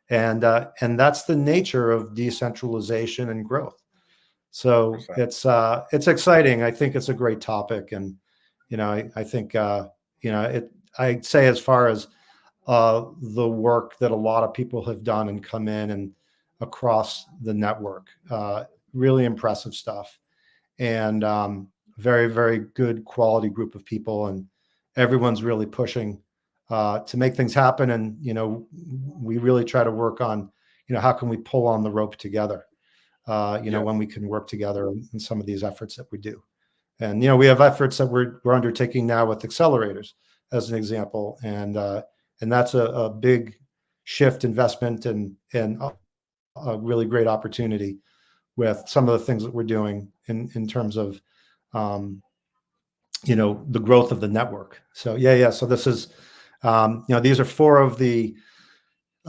And that's the nature of decentralization and growth. So 100%. it's exciting. I think it's a great topic. And, I think, I'd say as far as the work that a lot of people have done and come in and across the network, really impressive stuff. And very, very good quality group of people. And everyone's really pushing to make things happen. And, we really try to work on, how can we pull on the rope together, when we can work together in some of these efforts that we do. And, we have efforts that we're undertaking now with accelerators as an example. And that's a big shift investment and a really great opportunity with some of the things that we're doing in terms of, the growth of the network. So, yeah. So this is, these are 4 of the,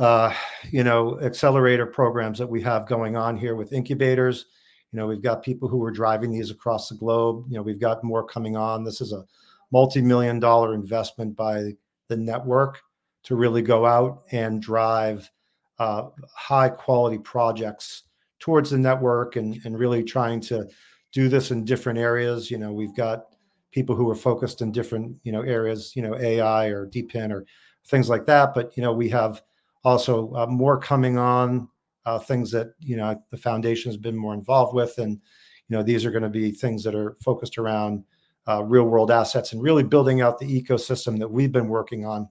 accelerator programs that we have going on here with incubators. We've got people who are driving these across the globe. We've got more coming on. This is a multi-million-dollar investment by the network to really go out and drive high quality projects towards the network and really trying to do this in different areas. We've got people who are focused in different, areas, AI or DeepIn or things like that. But, we have also more coming on, things that, the foundation has been more involved with. And, these are going to be things that are focused around real world assets and really building out the ecosystem that we've been working on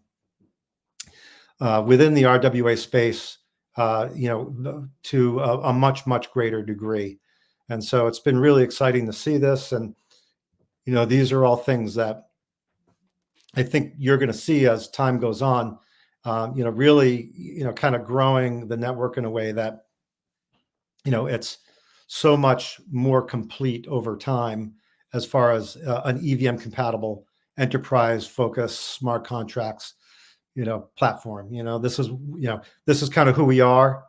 within the RWA space, to a much, much greater degree. And so it's been really exciting to see this. And, these are all things that I think you're going to see as time goes on, really, kind of growing the network in a way that, it's so much more complete over time as far as an EVM compatible enterprise focused smart contracts, platform. This is kind of who we are.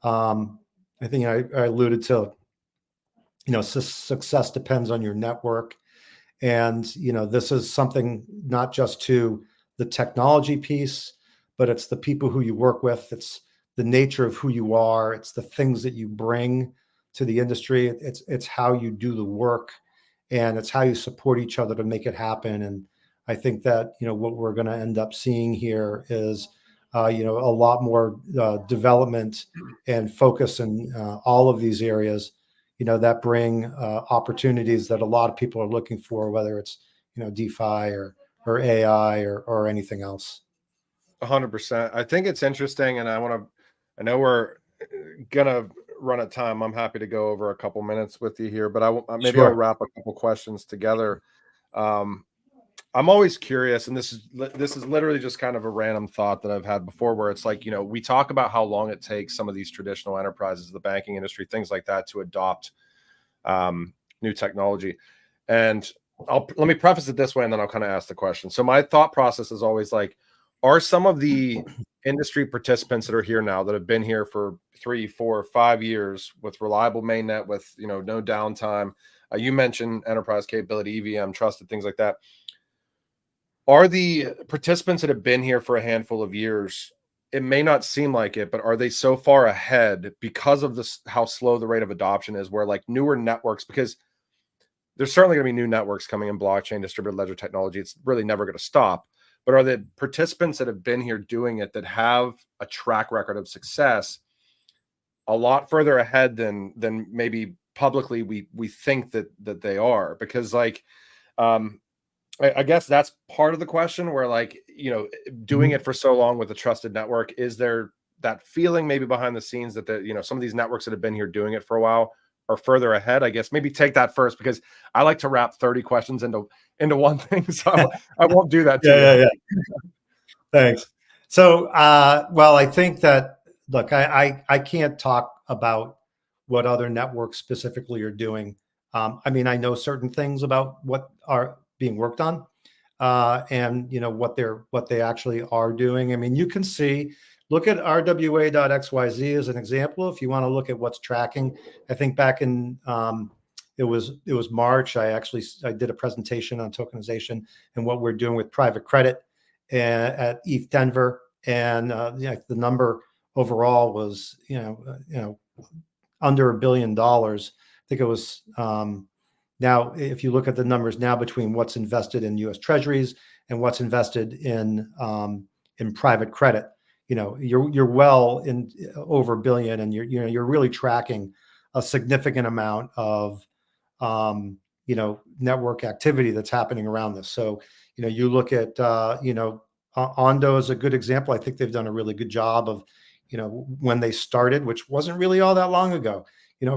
I think I alluded to, success depends on your network. And, this is something not just to the technology piece, but it's the people who you work with. It's the nature of who you are. It's the things that you bring to the industry. It's how you do the work, and it's how you support each other to make it happen. And I think that, what we're going to end up seeing here is, a lot more development and focus in all of these areas, that bring opportunities that a lot of people are looking for, whether it's, DeFi or AI or anything else. 100%. I think it's interesting, and I know we're gonna run out of time. I'm happy to go over a couple minutes with you here, but maybe Sure. I'll wrap a couple questions together. I'm always curious, and this is literally just kind of a random thought that I've had before, where it's like, we talk about how long it takes some of these traditional enterprises, the banking industry, things like that, to adopt new technology. And let me preface it this way, and then I'll kind of ask the question. So my thought process is always like, are some of the industry participants that are here now that have been here for 3, 4, 5 years with reliable mainnet, with no downtime? You mentioned enterprise capability, EVM, trusted, things like that. Are the participants that have been here for a handful of years, it may not seem like it, but are they so far ahead because of this, how slow the rate of adoption is, where like newer networks, because there's certainly going to be new networks coming in blockchain, distributed ledger technology. It's really never going to stop. But are the participants that have been here doing it, that have a track record of success, a lot further ahead than maybe publicly we think that they are? Because like, I guess that's part of the question, where like, doing it for so long with a trusted network, is there that feeling maybe behind the scenes that some of these networks that have been here doing it for a while are further ahead? I guess maybe take that first, because I like to wrap 30 questions into one thing. So I won't do that to you. Yeah. Thanks. So, well, I think that, look, I can't talk about what other networks specifically are doing. I mean, I know certain things about what are being worked on, and what they actually are doing. I mean, you can look at RWA.xyz as an example. If you want to look at what's tracking, I think back in it was March, I did a presentation on tokenization and what we're doing with private credit at ETH Denver, and the number overall was under $1 billion. I think it was. Now, if you look at the numbers now between what's invested in U.S. Treasuries and what's invested in private credit, you're well in over $1 billion, and you're really tracking a significant amount of network activity that's happening around this. So you look at Ondo is a good example. I think they've done a really good job of when they started, which wasn't really all that long ago.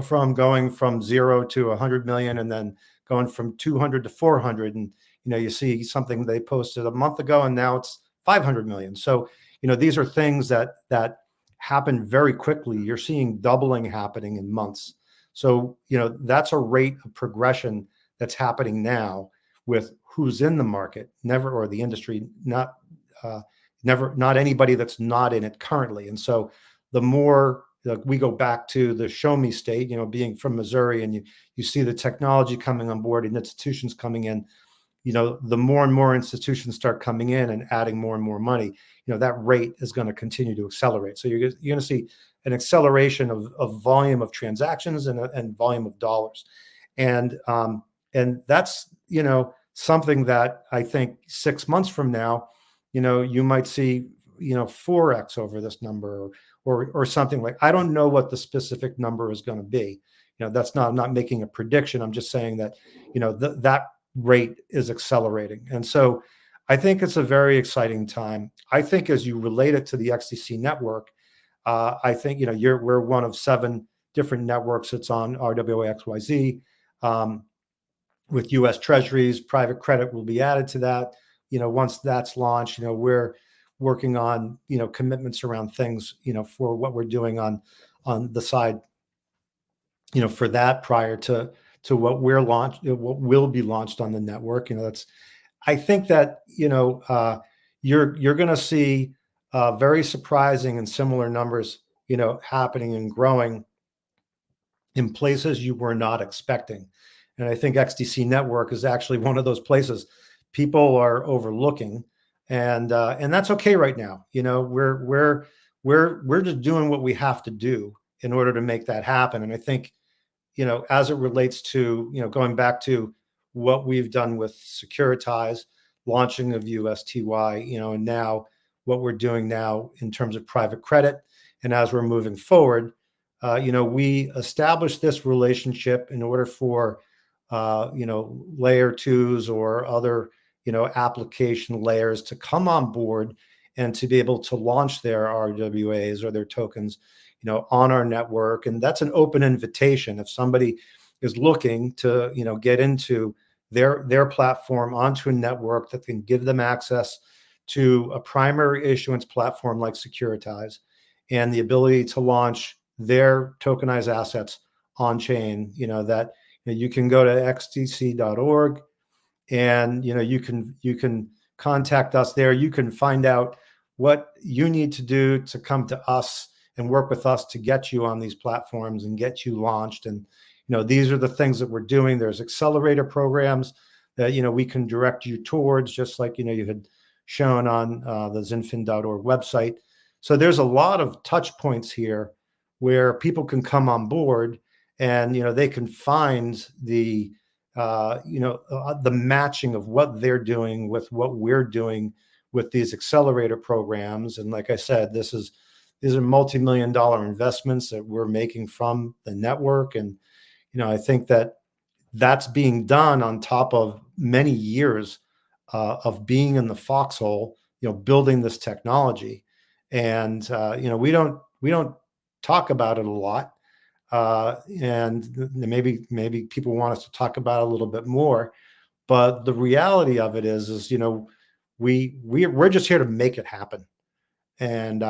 From going from 0 to 100 million, and then going from 200 to 400. And, you see something they posted a month ago, and now it's 500 million. So, these are things that happen very quickly. You're seeing doubling happening in months. So, that's a rate of progression that's happening now with who's in the market, or the industry, not anybody that's not in it currently. And so the more, we go back to the show me state, being from Missouri, and you see the technology coming on board and institutions coming in, the more and more institutions start coming in and adding more and more money, that rate is going to continue to accelerate. So you're going to see an acceleration of volume of transactions and volume of dollars. And that's, something that I think 6 months from now, you might see, 4x over this number, or something like. I don't know what the specific number is going to be. I'm not making a prediction. I'm just saying that, that rate is accelerating. And so I think it's a very exciting time. I think as you relate it to the XDC network, I think, we're one of 7 different networks that's on RWA XYZ. With U.S. Treasuries, private credit will be added to that. Once that's launched, we're working on, commitments around things, for what we're doing on the side, for that, prior to what what will be launched on the network. I think that, you're going to see very surprising and similar numbers, happening and growing in places you were not expecting. And I think XDC network is actually one of those places people are overlooking, and that's okay right now. We're just doing what we have to do in order to make that happen. And I think, as it relates to, going back to what we've done with Securitize, launching of USTY, and now what we're doing now in terms of private credit, and as we're moving forward, we established this relationship in order for layer 2s or other, application layers to come on board and to be able to launch their RWAs or their tokens, on our network. And that's an open invitation. If somebody is looking to, get into their platform onto a network that can give them access to a primary issuance platform like Securitize, and the ability to launch their tokenized assets on chain, You can go to xdc.org, and you can contact us there. You can find out what you need to do to come to us and work with us to get you on these platforms and get you launched. And these are the things that we're doing. There's accelerator programs that we can direct you towards, just like you had shown on the zinfin.org website. So there's a lot of touch points here where people can come on board, and they can find the the matching of what they're doing with what we're doing with these accelerator programs. And like I said, these are multi-million-dollar investments that we're making from the network. And I think that that's being done on top of many years of being in the foxhole, building this technology. And we don't talk about it a lot. And maybe people want us to talk about it a little bit more, but the reality of it is we're just here to make it happen. And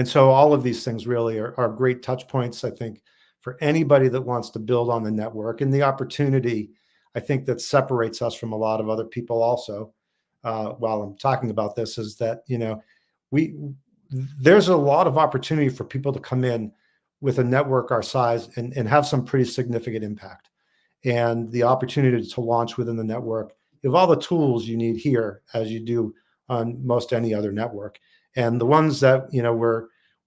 so all of these things really are great touch points, I think, for anybody that wants to build on the network. And the opportunity, I think, that separates us from a lot of other people also, while I'm talking about this, is that there's a lot of opportunity for people to come in with a network our size and have some pretty significant impact. And the opportunity to launch within the network, you have all the tools you need here, as you do on most any other network. And the ones that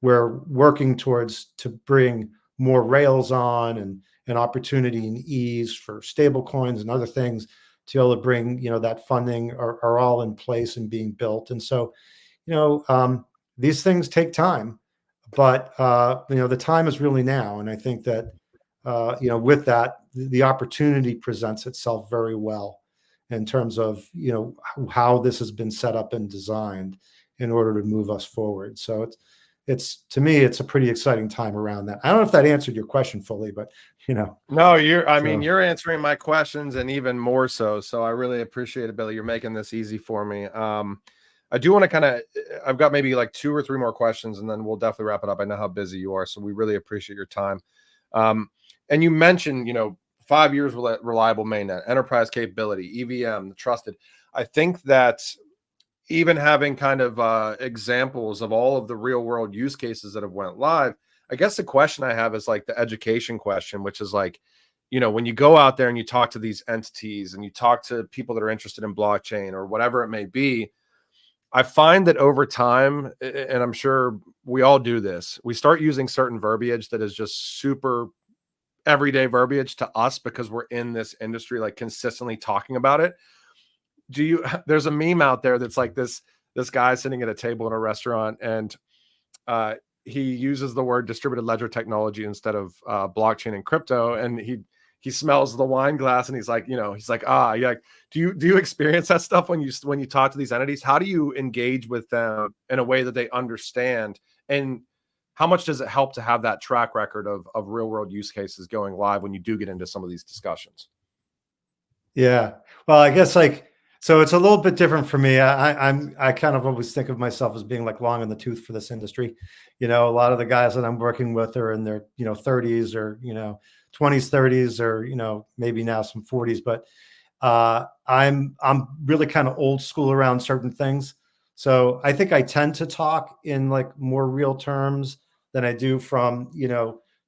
we're working towards to bring more rails on, and opportunity and ease for stable coins and other things to be able to bring that funding are all in place and being built. And so these things take time, but the time is really now. And I think that with that, the opportunity presents itself very well in terms of how this has been set up and designed in order to move us forward. So it's to me, it's a pretty exciting time around that. I don't know if that answered your question fully, but No, I mean, you're answering my questions and even more so. So I really appreciate it, Billy. You're making this easy for me. I do want to I've got maybe like 2 or 3 more questions, and then we'll definitely wrap it up. I know how busy you are, so we really appreciate your time. And you mentioned, 5 years reliable mainnet, enterprise capability, EVM, the trusted. I think that even having kind of examples of all of the real world use cases that have went live, I guess the question I have is like the education question, which is like, when you go out there and you talk to these entities and you talk to people that are interested in blockchain or whatever it may be, I find that over time, and I'm sure we all do this, we start using certain verbiage that is just super everyday verbiage to us because we're in this industry, like consistently talking about it. There's a meme out there that's like this guy sitting at a table in a restaurant, and he uses the word distributed ledger technology instead of blockchain and crypto, and he smells the wine glass, and he's like, yeah. Do you experience that stuff when you talk to these entities? How do you engage with them in a way that they understand, and how much does it help to have that track record of real world use cases going live when you do get into some of these discussions? Yeah. Well, I guess so it's a little bit different for me. I kind of always think of myself as being like long in the tooth for this industry. A lot of the guys that I'm working with are in their 30s or 20s, 30s, or maybe now some 40s. But I'm really kind of old school around certain things. So I think I tend to talk in like more real terms than I do from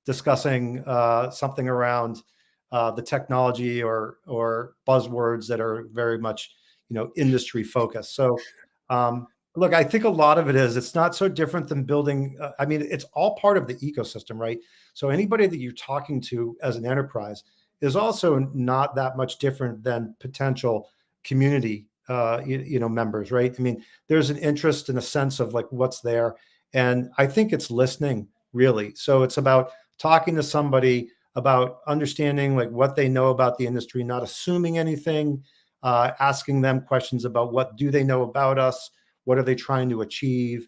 discussing something around the technology or buzzwords that are very much industry focused. So look, I think a lot of it's not so different than building. I mean, it's all part of the ecosystem, right? So anybody that you're talking to as an enterprise is also not that much different than potential community members, right? I mean, there's an interest and a sense of like what's there. And I think it's listening, really. So it's about talking to somebody about understanding like what they know about the industry, not assuming anything, asking them questions about what do they know about us, what are they trying to achieve,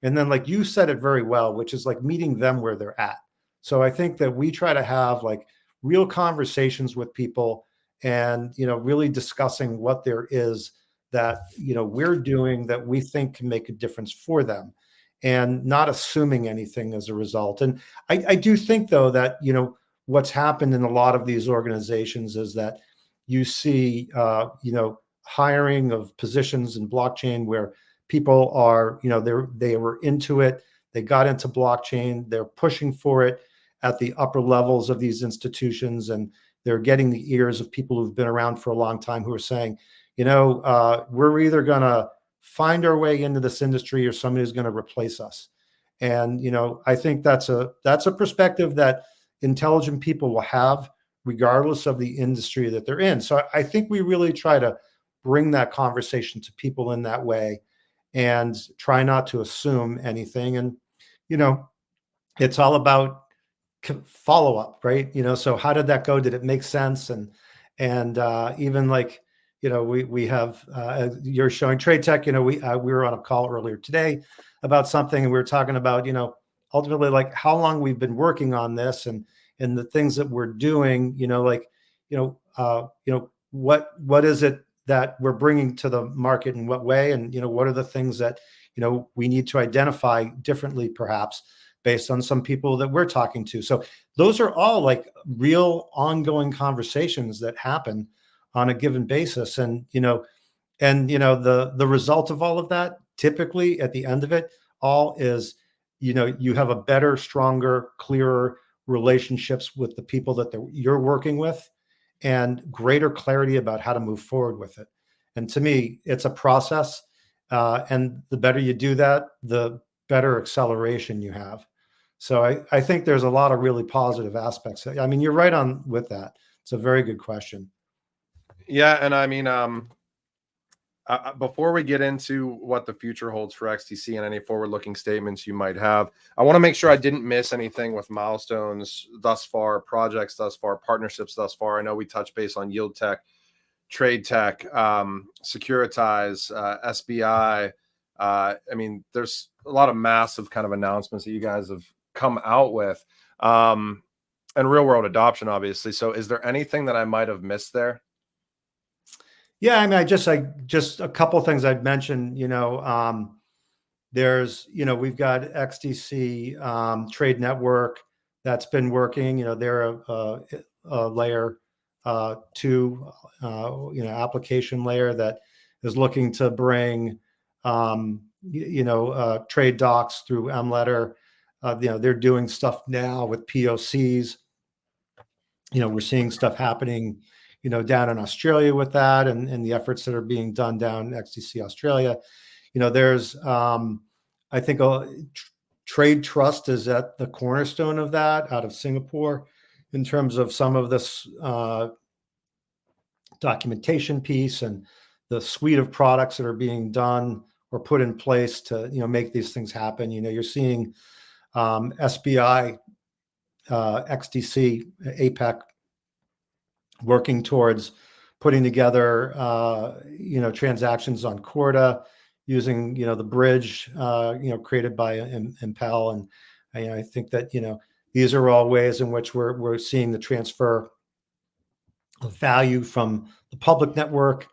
and then like you said it very well, which is like meeting them where they're at. So I think that we try to have like real conversations with people, and really discussing what there is that we're doing that we think can make a difference for them, and not assuming anything as a result. And I do think though that what's happened in a lot of these organizations is that you see, hiring of positions in blockchain where people are, they were into it, they got into blockchain, they're pushing for it at the upper levels of these institutions, and they're getting the ears of people who've been around for a long time who are saying, we're either going to find our way into this industry or somebody's going to replace us. And I think that's a perspective that intelligent people will have regardless of the industry that they're in. So I think we really try to bring that conversation to people in that way and try not to assume anything. And it's all about follow up, right? So how did that go? Did it make sense? And even like, we have you're showing trade tech. We were on a call earlier today about something, and we were talking about ultimately like how long we've been working on this, and the things that we're doing. What is it that we're bringing to the market in what way, and what are the things that we need to identify differently, perhaps based on some people that we're talking to. So those are all like real ongoing conversations that happen on a given basis. And, the result of all of that, typically at the end of it all is, you have a better, stronger, clearer relationships with the people that you're working with, and greater clarity about how to move forward with it. And to me, it's a process. And the better you do that, the better acceleration you have. So I think there's a lot of really positive aspects. I mean, you're right on with that. It's a very good question. Yeah, and I mean, before we get into what the future holds for XDC and any forward-looking statements you might have, I want to make sure I didn't miss anything with milestones thus far, projects thus far, partnerships thus far. I know we touched base on Yield Tech, Trade Tech, Securitize, SBI. I mean, there's a lot of massive kind of announcements that you guys have come out with, and real world adoption, obviously. So is there anything that I might have missed there? Yeah, I mean, I just a couple of things I'd mentioned. There's we've got XDC Trade Network that's been working. They're a layer two application layer that is looking to bring trade docs through mLetter. They're doing stuff now with POCs. We're seeing stuff happening, down in Australia with that, and the efforts that are being done down in XDC Australia. There's, I think, trade trust is at the cornerstone of that out of Singapore in terms of some of this documentation piece and the suite of products that are being done or put in place to, make these things happen. You're seeing SBI, XDC, APEC working towards putting together, transactions on Corda using, the bridge, created by Impel. And I think that, these are all ways in which we're seeing the transfer of value from the public network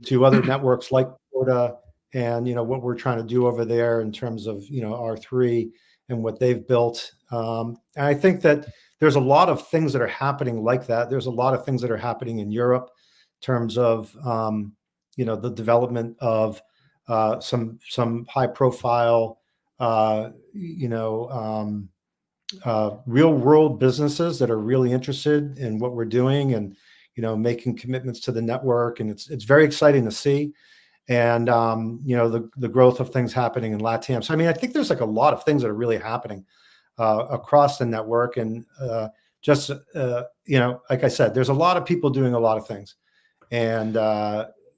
to other networks like Corda, and, what we're trying to do over there in terms of, R3 and what they've built. And I think that there's a lot of things that are happening like that. There's a lot of things that are happening in Europe in terms of, the development of some high profile, real world businesses that are really interested in what we're doing and, making commitments to the network. And it's very exciting to see. And, the growth of things happening in LATAM. So, I mean, I think there's like a lot of things that are really happening across the network. And like I said, there's a lot of people doing a lot of things. And,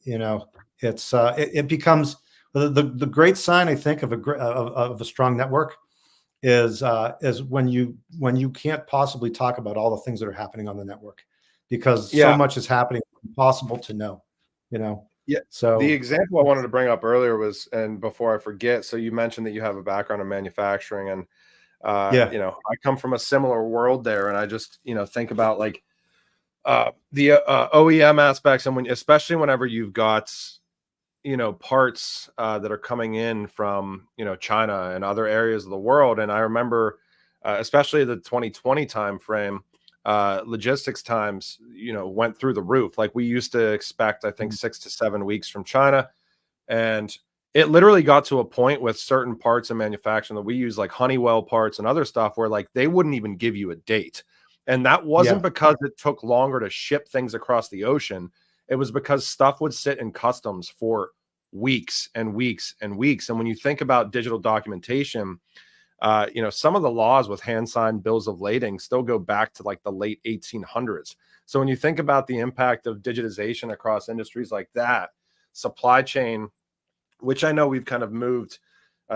it becomes the great sign, I think, of a strong network is when you can't possibly talk about all the things that are happening on the network, because so much is happening, it's impossible to know, Yeah. So the example I wanted to bring up earlier was, and before I forget, so you mentioned that you have a background in manufacturing, and I come from a similar world there, and I just think about like the OEM aspects, and especially whenever you've got parts that are coming in from China and other areas of the world. And I remember especially the 2020 time frame, logistics times, went through the roof. Like we used to expect, I think 6 to 7 weeks from China. And it literally got to a point with certain parts of manufacturing that we use, like Honeywell parts and other stuff, where like they wouldn't even give you a date. And that wasn't because it took longer to ship things across the ocean. It was because stuff would sit in customs for weeks and weeks and weeks. And when you think about digital documentation, some of the laws with hand signed bills of lading still go back to like the late 1800s. So when you think about the impact of digitization across industries like that, supply chain, which I know we've kind of moved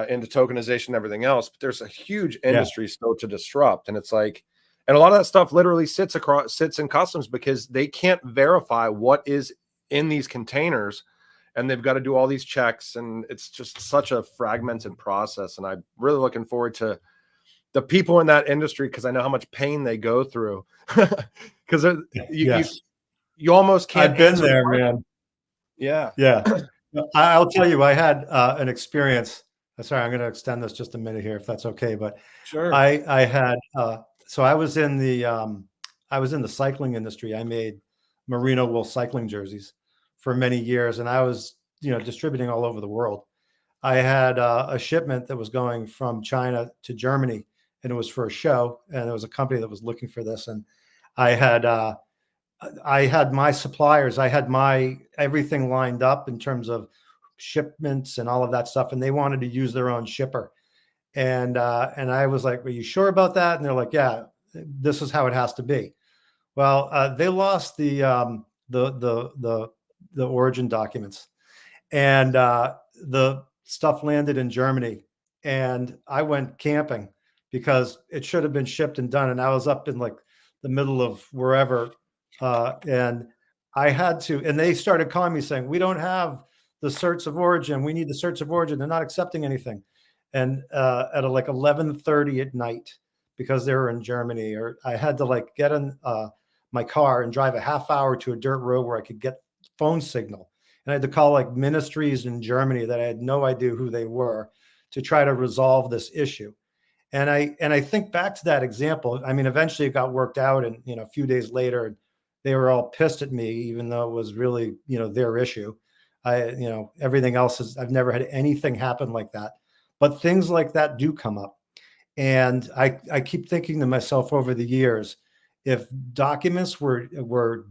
into tokenization and everything else, but there's a huge industry still to disrupt. And it's like, and a lot of that stuff literally sits in customs because they can't verify what is in these containers, and they've got to do all these checks, and it's just such a fragmented process. And I'm really looking forward to the people in that industry, because I know how much pain they go through. Because you almost can't. I've been there, man. Yeah. I'll tell you, I had an experience. Sorry, I'm going to extend this just a minute here, if that's okay. But sure, I had so I was in the cycling industry. I made merino wool cycling jerseys for many years, and I was distributing all over the world. I had a shipment that was going from China to Germany, and it was for a show, and it was a company that was looking for this, and I had my suppliers, I had my everything lined up in terms of shipments and all of that stuff, and they wanted to use their own shipper. And I was like, "Are you sure about that?" And they're like, "Yeah, this is how it has to be." Well, they lost the origin documents, and the stuff landed in Germany, and I went camping because it should have been shipped and done, and I was up in like the middle of wherever, and I had to, and they started calling me saying, "We don't have the certs of origin. We need the certs of origin. They're not accepting anything." And at like 11:30 at night, because they were in Germany, or I had to like get in my car and drive a half hour to a dirt road where I could get phone signal. And I had to call like ministries in Germany that I had no idea who they were to try to resolve this issue. And I think back to that example. I mean, eventually it got worked out, and a few days later, they were all pissed at me, even though it was really their issue. Everything else is, I've never had anything happen like that, but things like that do come up. And I keep thinking to myself over the years, if documents were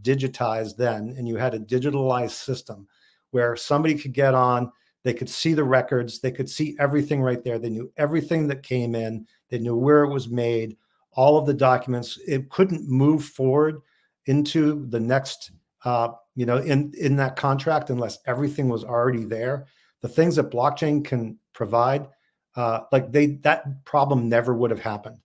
digitized then, and you had a digitalized system where somebody could get on, they could see the records, they could see everything right there. They knew everything that came in. They knew where it was made, all of the documents. It couldn't move forward into the next, in that contract unless everything was already there. The things that blockchain can provide, that problem never would have happened.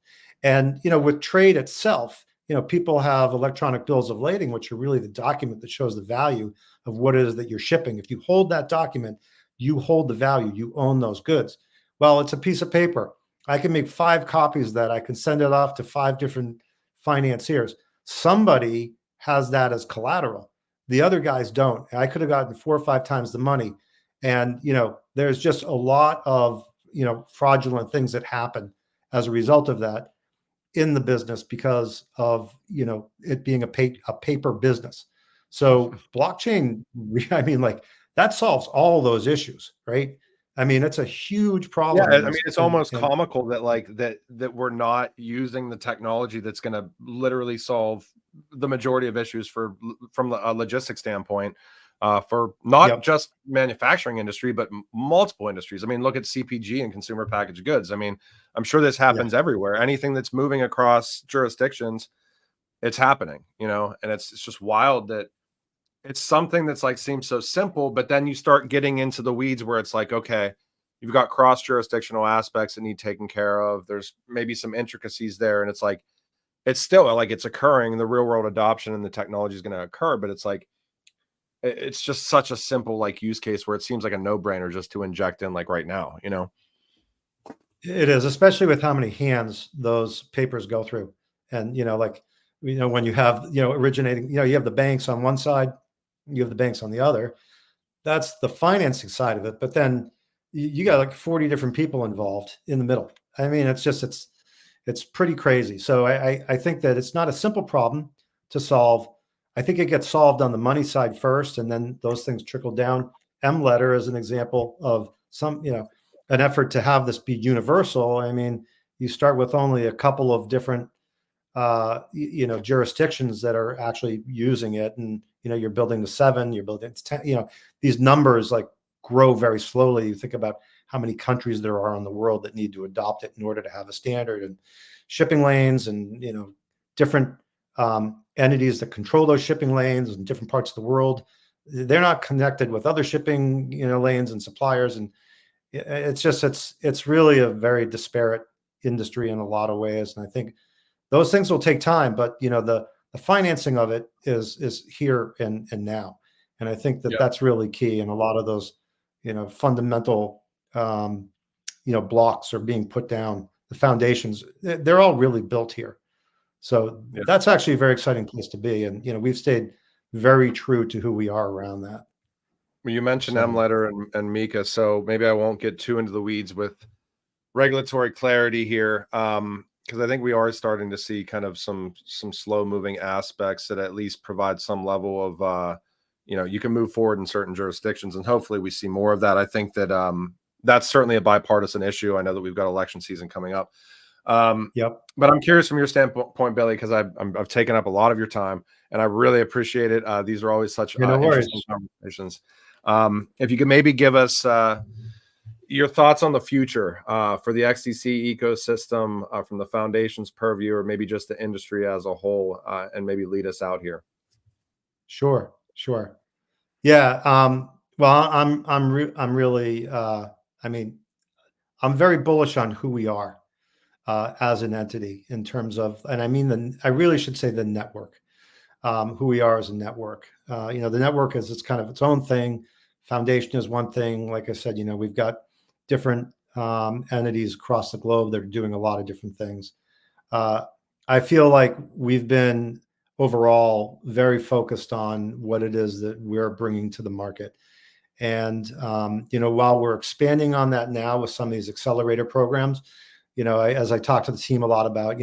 And, with trade itself, people have electronic bills of lading, which are really the document that shows the value of what it is that you're shipping. If you hold that document, you hold the value, you own those goods. Well, it's a piece of paper. I can make 5 copies of that. I can send it off to 5 different financiers. Somebody has that as collateral. The other guys don't. I could have gotten 4 or 5 times the money. And, there's just a lot of, fraudulent things that happen as a result of that in the business because of, it being a paper business. So blockchain, I mean, like, that solves all those issues, right? I mean, it's a huge problem. Yeah, I mean, it's almost comical that that we're not using the technology that's going to literally solve the majority of issues from a logistics standpoint, for not just manufacturing industry, but multiple industries. I mean, look at CPG and consumer packaged goods. I mean, I'm sure this happens everywhere. Anything that's moving across jurisdictions, it's happening, and it's just wild that it's something that's like seems so simple, but then you start getting into the weeds where it's like, okay, you've got cross jurisdictional aspects that need taken care of. There's maybe some intricacies there, and it's like it's still like it's occurring. The real world adoption and the technology is going to occur, but it's like it's just such a simple like use case where it seems like a no brainer just to inject in like right now. It is, especially with how many hands those papers go through, and when you have originating, you have the banks on one side. You have the banks on the other. That's the financing side of it. But then you got like 40 different people involved in the middle. I mean, it's it's pretty crazy. So I think that it's not a simple problem to solve. I think it gets solved on the money side first, and then those things trickle down. M-letter is an example of some, an effort to have this be universal. I mean, you start with only a couple of different jurisdictions that are actually using it, and you're building to 7, you're building to 10. These numbers like grow very slowly. You think about how many countries there are in the world that need to adopt it in order to have a standard, and shipping lanes, and different entities that control those shipping lanes in different parts of the world. They're not connected with other shipping lanes and suppliers, and it's really a very disparate industry in a lot of ways. And I think those things will take time, but the financing of it is here and now. And I think that Yeah. that's really key. And a lot of those, fundamental, blocks are being put down. The foundations, they're all really built here. So Yeah. that's actually a very exciting place to be. And, we've stayed very true to who we are around that. Well, you mentioned So, M-letter and Mika, so maybe I won't get too into the weeds with regulatory clarity here, because I think we are starting to see kind of some slow moving aspects that at least provide some level of you can move forward in certain jurisdictions, and hopefully we see more of that. I think that that's certainly a bipartisan issue. I know that we've got election season coming up. yep. But I'm curious from your standpoint, Billy, because I've taken up a lot of your time, and I really appreciate it. These are always such No worries. interesting conversations. If you could maybe give us your thoughts on the future for the XDC ecosystem from the foundation's purview, or maybe just the industry as a whole, and maybe lead us out here. Sure. Yeah. Well, I'm really, I mean, I'm very bullish on who we are as an entity in terms of, and I really should say the network, who we are as a network. The network is, it's kind of its own thing. Foundation is one thing. Like I said, we've got different entities across the globe that are doing a lot of different things. I feel like we've been overall very focused on what it is that we're bringing to the market. And, while we're expanding on that now with some of these accelerator programs, as I talk to the team a lot about,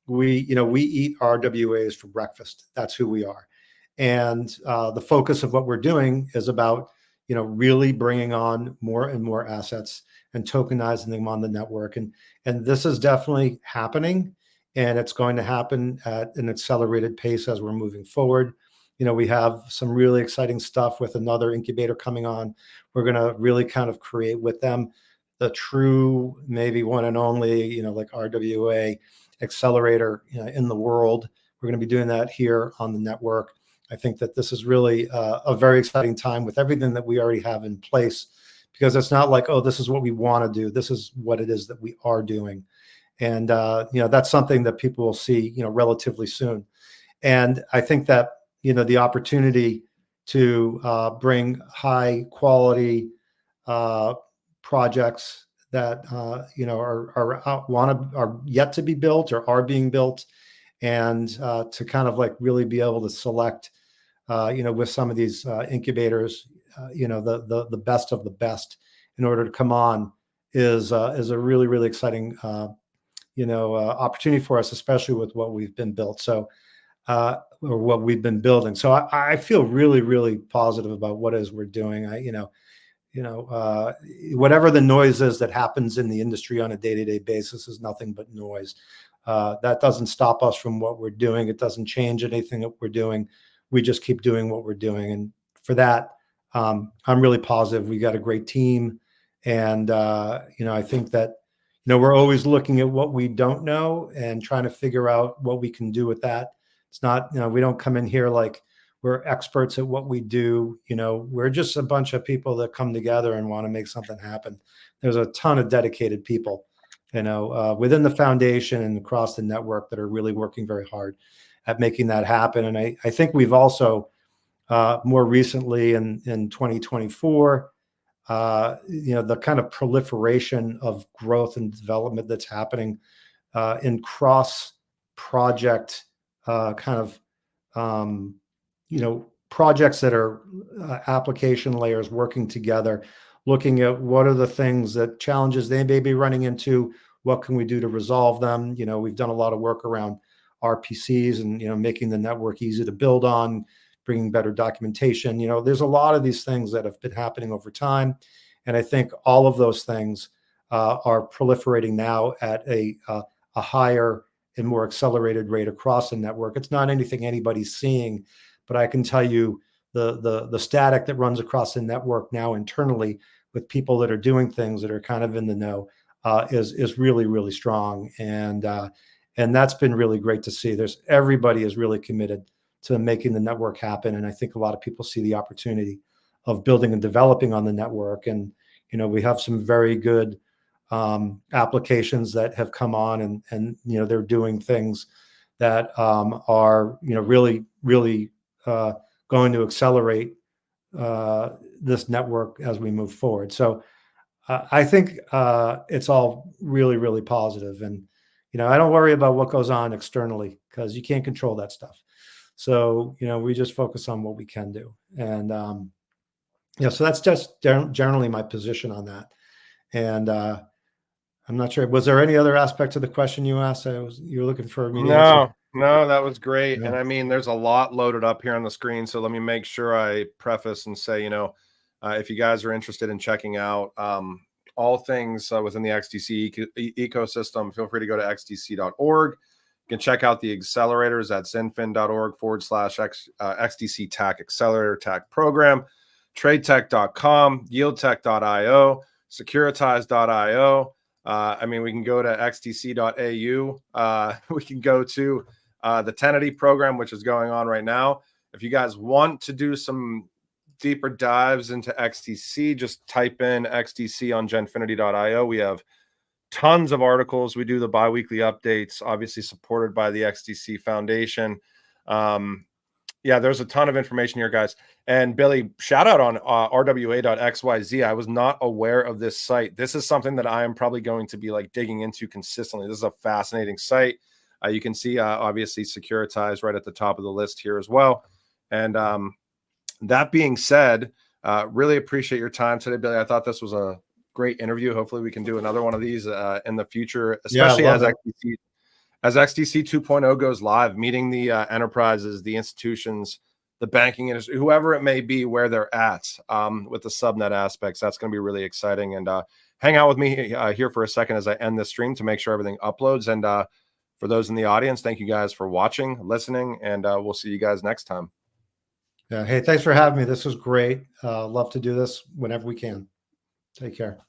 we eat RWAs for breakfast. That's who we are. And the focus of what we're doing is about, really bringing on more and more assets and tokenizing them on the network. And this is definitely happening, and it's going to happen at an accelerated pace as we're moving forward. We have some really exciting stuff with another incubator coming on. We're going to really kind of create with them the true, maybe one and only, like RWA accelerator in the world. We're going to be doing that here on the network. I think that this is really a very exciting time with everything that we already have in place, because it's not like, oh, this is what we want to do. This is what it is that we are doing. And, that's something that people will see, relatively soon. And I think that, the opportunity to bring high quality projects that, are yet to be built or are being built, and to kind of like really be able to select, with some of these incubators, the best of the best in order to come on is a really, really exciting, opportunity for us, especially with what we've been built. So, or what we've been building. So I feel really, really positive about what it is we're doing. Whatever the noise is that happens in the industry on a day-to-day basis is nothing but noise. That doesn't stop us from what we're doing. It doesn't change anything that we're doing. We just keep doing what we're doing. And for that, I'm really positive. We got a great team. And, I think that, we're always looking at what we don't know and trying to figure out what we can do with that. It's not, we don't come in here like we're experts at what we do. We're just a bunch of people that come together and want to make something happen. There's a ton of dedicated people, within the foundation and across the network that are really working very hard at making that happen. And I think we've also, more recently in 2024, the kind of proliferation of growth and development that's happening in cross project kind of, projects that are application layers working together, looking at what are the things that challenges they may be running into, what can we do to resolve them. We've done a lot of work around RPCs and, making the network easy to build on, bringing better documentation. There's a lot of these things that have been happening over time. And I think all of those things are proliferating now at a higher and more accelerated rate across the network. It's not anything anybody's seeing, but I can tell you the static that runs across the network now internally with people that are doing things that are kind of in the know is really, really strong. And that's been really great to see. Everybody is really committed to making the network happen. And I think a lot of people see the opportunity of building and developing on the network. And, we have some very good applications that have come on and they're doing things that are, really, really going to accelerate this network as we move forward. So I think it's all really, really positive. And, I don't worry about what goes on externally because you can't control that stuff. So, we just focus on what we can do. And, so that's just generally my position on that. And I'm not sure. Was there any other aspect to the question you asked? You were looking for me to answer? No, that was great. Yeah. And I mean, there's a lot loaded up here on the screen. So let me make sure I preface and say, if you guys are interested in checking out all things within the XDC ecosystem, feel free to go to xdc.org. You can check out the accelerators at zinfin.org/XDC TAC Accelerator TAC Program, tradetech.com, yieldtech.io, securitize.io. We can go to xdc.au. We can go to the Tenity program, which is going on right now. If you guys want to do some deeper dives into XDC, just type in XDC on genfinity.io. We have tons of articles. We do the biweekly updates, obviously supported by the XDC Foundation. There's a ton of information here, guys. And Billy, shout out on rwa.xyz. I was not aware of this site. This is something that I am probably going to be digging into consistently. This is a fascinating site. You can see obviously Securitize right at the top of the list here as well. And that being said, really appreciate your time today, Billy. I thought this was a great interview. Hopefully we can do another one of these in the future, especially as XDC 2.0 goes live, meeting the enterprises, the institutions, the banking industry, whoever it may be, where they're at with the subnet aspects. That's going to be really exciting. And hang out with me here for a second as I end this stream to make sure everything uploads. And for those in the audience, thank you guys for watching, listening, and we'll see you guys next time. Yeah. Hey, thanks for having me. This was great. Love to do this whenever we can. Take care.